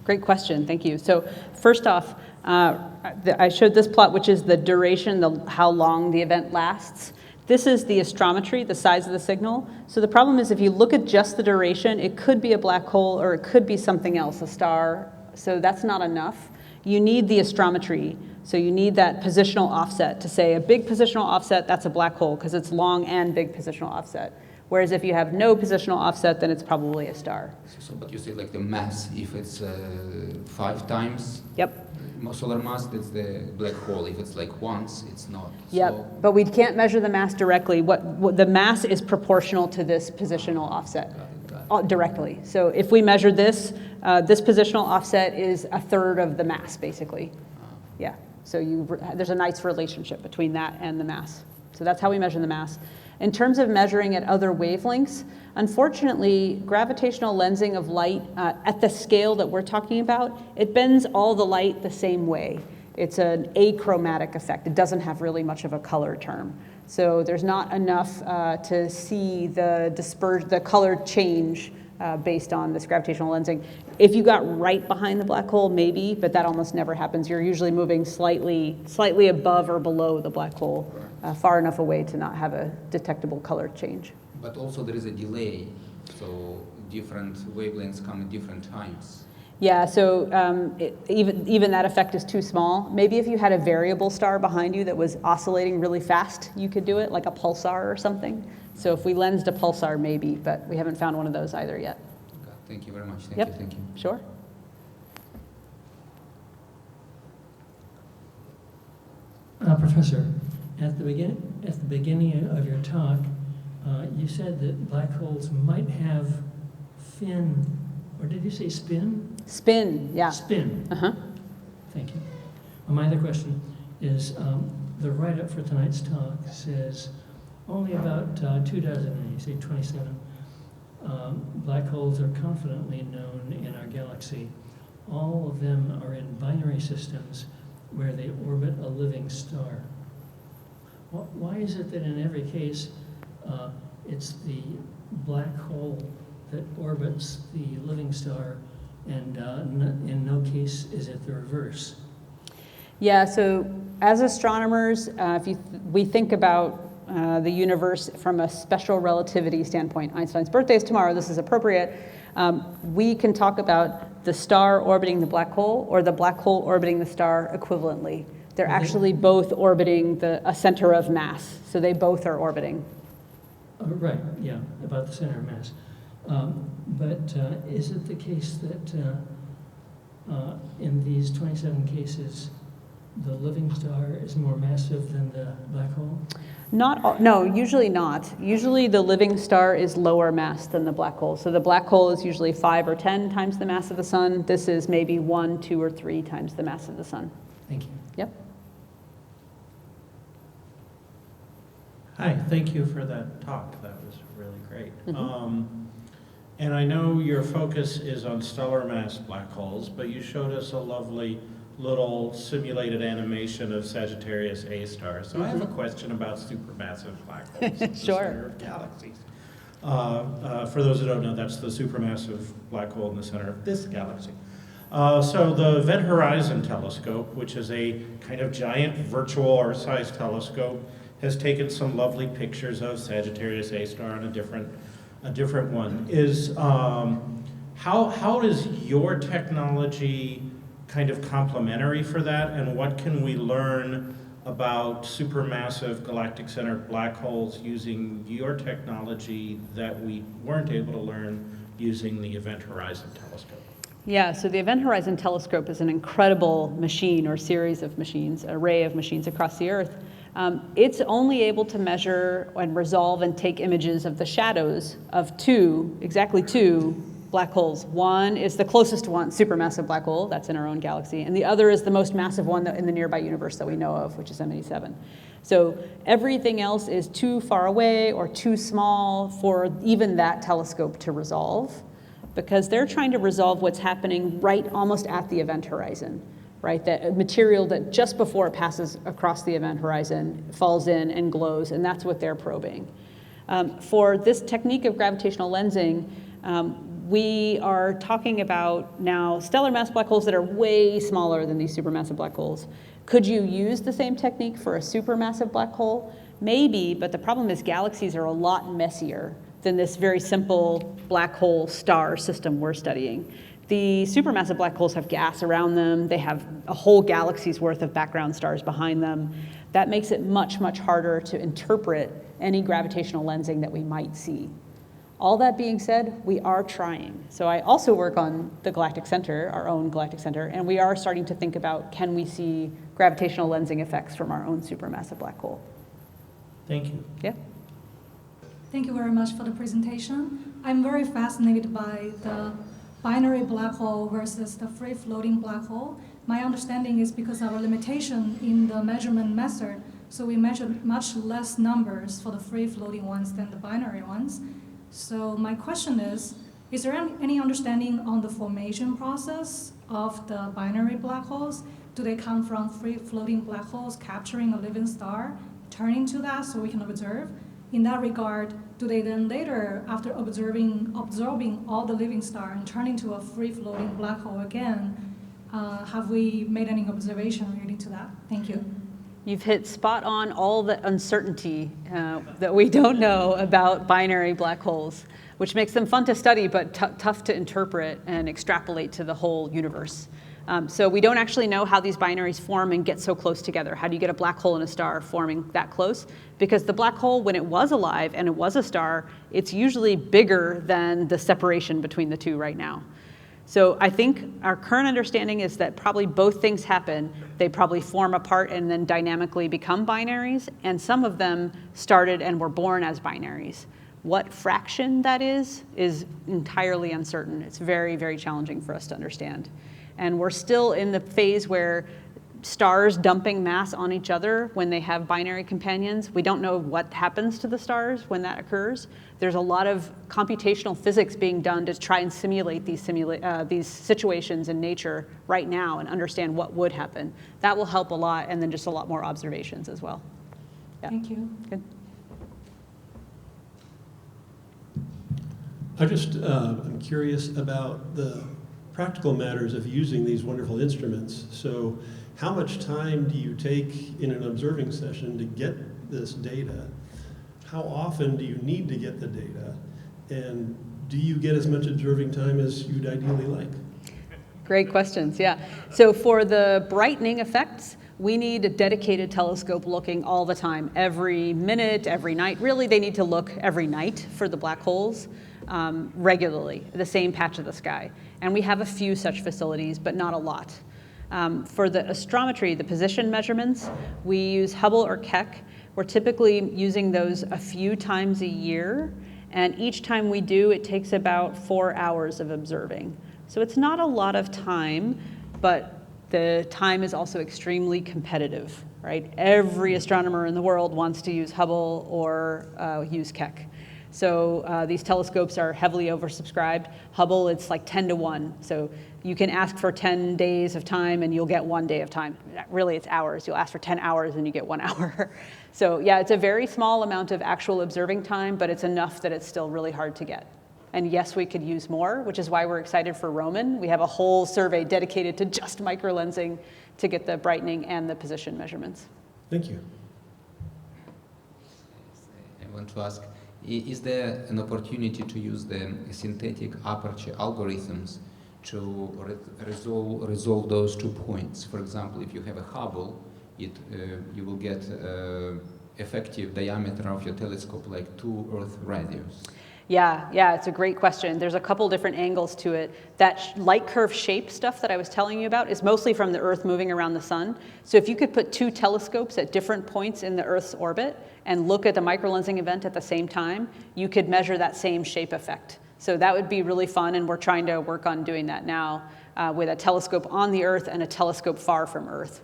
great question, thank you. So first off, I showed this plot, which is the duration, how long the event lasts. This is the astrometry, the size of the signal. So the problem is if you look at just the duration, it could be a black hole or it could be something else, a star. So that's not enough. You need the astrometry. So you need that positional offset to say a big positional offset, that's a black hole because it's long and big positional offset. Whereas if you have no positional offset, then it's probably a star. But you say like the mass, if it's 5 times solar mass, that's the black hole. If it's like once, it's not. Yep, so, but we can't measure the mass directly. What the mass is proportional to this positional offset directly. So if we measure this, this positional offset is a third of the mass, basically. Yeah, so there's a nice relationship between that and the mass. So that's how we measure the mass. In terms of measuring at other wavelengths, unfortunately, gravitational lensing of light at the scale that we're talking about, it bends all the light the same way. It's an achromatic effect. It doesn't have really much of a color term. So there's not enough to see the color change based on this gravitational lensing. If you got right behind the black hole, maybe, but that almost never happens. You're usually moving slightly above or below the black hole, far enough away to not have a detectable color change. But also there is a delay, so different wavelengths come at different times. Yeah, so even that effect is too small. Maybe if you had a variable star behind you that was oscillating really fast, you could do it, like a pulsar or something. So if we lensed a pulsar, maybe, but we haven't found one of those either yet. Okay, thank you very much. Thank you. Sure. Professor, at the beginning of your talk, you said that black holes might have fin, or did you say spin? Spin, yeah. Spin. Uh-huh. Thank you. My other question is, the write-up for tonight's talk says only about 24, you say 27, black holes are confidently known in our galaxy. All of them are in binary systems where they orbit a living star. Why is it that in every case it's the black hole that orbits the living star, and in no case is it the reverse? Yeah, so as astronomers, we think about the universe from a special relativity standpoint. Einstein's birthday is tomorrow, this is appropriate. We can talk about the star orbiting the black hole or the black hole orbiting the star equivalently. They're actually both orbiting a center of mass, so they both are orbiting. Right, yeah, about the center of mass. But is it the case that in these 27 cases, the living star is more massive than the black hole? No, usually not. Usually the living star is lower mass than the black hole. So the black hole is usually 5 or 10 times the mass of the sun. This is maybe 1, 2, or 3 times the mass of the sun. Thank you. Yep. Hi, thank you for that talk. That was really great. Mm-hmm. And I know your focus is on stellar mass black holes, but you showed us a lovely little simulated animation of Sagittarius A star. So I have a question about supermassive black holes at the Sure. center of galaxies. For those who don't know, that's the supermassive black hole in the center of this galaxy. So the Event Horizon Telescope, which is a kind of giant virtual Earth-sized telescope, has taken some lovely pictures of Sagittarius A star and a different one. How is your technology kind of complementary for that, and what can we learn about supermassive galactic center black holes using your technology that we weren't able to learn using the Event Horizon Telescope? Yeah, so the Event Horizon Telescope is an incredible machine or series of machines, array of machines across the Earth. It's only able to measure and resolve and take images of the shadows of exactly two black holes. One is the closest one, supermassive black hole, that's in our own galaxy, and the other is the most massive one in the nearby universe that we know of, which is M87. So everything else is too far away or too small for even that telescope to resolve, because they're trying to resolve what's happening right almost at the event horizon, right? That material that just before it passes across the event horizon falls in and glows, and that's what they're probing. For this technique of gravitational lensing, we are talking about now stellar mass black holes that are way smaller than these supermassive black holes. Could you use the same technique for a supermassive black hole? Maybe, but the problem is galaxies are a lot messier than this very simple black hole star system we're studying. The supermassive black holes have gas around them. They have a whole galaxy's worth of background stars behind them. That makes it much, much harder to interpret any gravitational lensing that we might see. All that being said, we are trying. So I also work on the Galactic Center, our own Galactic Center, and we are starting to think about, can we see gravitational lensing effects from our own supermassive black hole? Thank you. Yeah. Thank you very much for the presentation. I'm very fascinated by the binary black hole versus the free-floating black hole. My understanding is because of our limitation in the measurement method, so we measured much less numbers for the free-floating ones than the binary ones. So my question is there any understanding on the formation process of the binary black holes? Do they come from free-floating black holes capturing a living star, turning to that so we can observe? In that regard, do they then later, after absorbing all the living star and turning to a free-floating black hole again, have we made any observation relating to that? Thank you. You've hit spot on all the uncertainty that we don't know about binary black holes, which makes them fun to study but tough to interpret and extrapolate to the whole universe. So we don't actually know how these binaries form and get so close together. How do you get a black hole and a star forming that close? Because the black hole, when it was alive and it was a star, it's usually bigger than the separation between the two right now. So I think our current understanding is that probably both things happen. They probably form apart and then dynamically become binaries, and some of them started and were born as binaries. What fraction that is entirely uncertain. It's very, very challenging for us to understand. And we're still in the phase where stars dumping mass on each other when they have binary companions. We don't know what happens to the stars when that occurs. There's a lot of computational physics being done to try and simulate these situations in nature right now and understand what would happen. That will help a lot, and then just a lot more observations as well. Yeah. Thank you. Good. I'm curious about the practical matters of using these wonderful instruments. So how much time do you take in an observing session to get this data? How often do you need to get the data? And do you get as much observing time as you'd ideally like? Great questions, yeah. So for the brightening effects, we need a dedicated telescope looking all the time, every minute, every night. Really, they need to look every night for the black holes regularly, the same patch of the sky. And we have a few such facilities, but not a lot. For the astrometry, the position measurements, we use Hubble or Keck. We're typically using those a few times a year, and each time we do, it takes about 4 hours of observing. So it's not a lot of time, but the time is also extremely competitive, right? Every astronomer in the world wants to use Hubble or use Keck. So these telescopes are heavily oversubscribed. Hubble, it's like 10 to 1. So you can ask for 10 days of time and you'll get 1 day of time. Really, it's hours. You'll ask for 10 hours and you get 1 hour. So yeah, it's a very small amount of actual observing time, but it's enough that it's still really hard to get. And yes, we could use more, which is why we're excited for Roman. We have a whole survey dedicated to just microlensing to get the brightening and the position measurements. Thank you. I want to ask, is there an opportunity to use the synthetic aperture algorithms to resolve those 2 points? For example, if you have a Hubble, you will get effective diameter of your telescope like 2 Earth radius. Yeah, it's a great question. There's a couple different angles to it. That light curve shape stuff that I was telling you about is mostly from the Earth moving around the sun. So if you could put two telescopes at different points in the Earth's orbit and look at the microlensing event at the same time, you could measure that same shape effect. So that would be really fun, and we're trying to work on doing that now with a telescope on the Earth and a telescope far from Earth.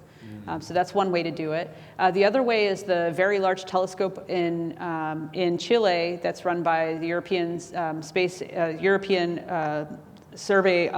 So that's one way to do it. The other way is the Very Large Telescope in Chile that's run by the European Survey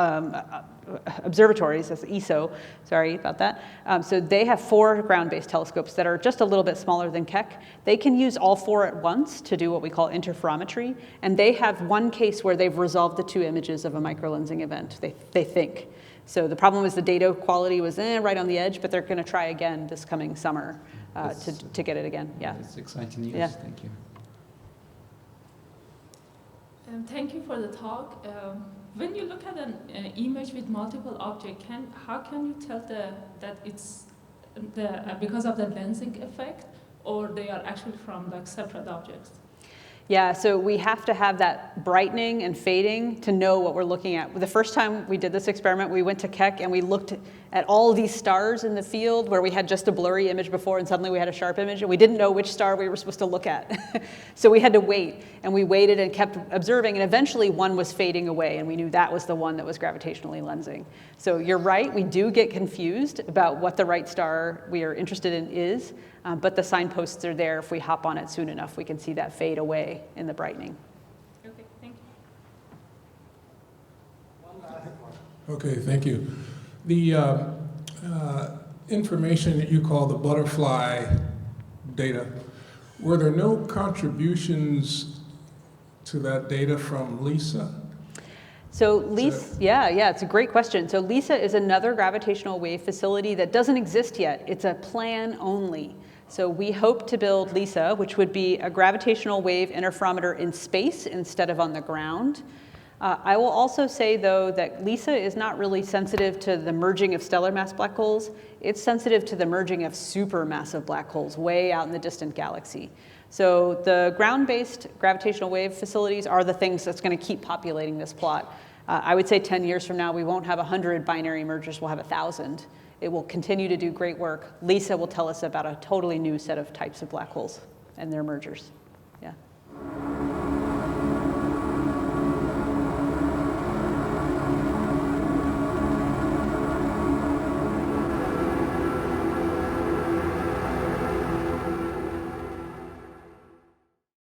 Observatories, that's ESO, sorry about that. So they have 4 ground-based telescopes that are just a little bit smaller than Keck. They can use all 4 at once to do what we call interferometry, and they have one case where they've resolved the 2 images of a microlensing event, they think. So the problem is the data quality was right on the edge, but they're going to try again this coming summer to get it again. Yeah. That's exciting news. Yeah. Thank you. Thank you for the talk. When you look at an image with multiple objects, how can you tell that it's because of the lensing effect, or they are actually from like separate objects? Yeah, so we have to have that brightening and fading to know what we're looking at. The first time we did this experiment, we went to Keck and we looked at all these stars in the field where we had just a blurry image before and suddenly we had a sharp image, and we didn't know which star we were supposed to look at. So we had to wait, and we waited and kept observing, and eventually one was fading away, and we knew that was the one that was gravitationally lensing. So you're right, we do get confused about what the right star we are interested in is, but the signposts are there. If we hop on it soon enough, we can see that fade away in the brightening. Okay, thank you. Okay, thank you. The information that you call the butterfly data, were there no contributions to that data from LISA? So LISA, yeah, it's a great question. So LISA is another gravitational wave facility that doesn't exist yet. It's a plan only. So we hope to build LISA, which would be a gravitational wave interferometer in space instead of on the ground. I will also say, though, that LISA is not really sensitive to the merging of stellar mass black holes. It's sensitive to the merging of supermassive black holes way out in the distant galaxy. So the ground-based gravitational wave facilities are the things that's going to keep populating this plot. I would say 10 years from now, we won't have 100 binary mergers, we'll have 1,000. It will continue to do great work. LISA will tell us about a totally new set of types of black holes and their mergers.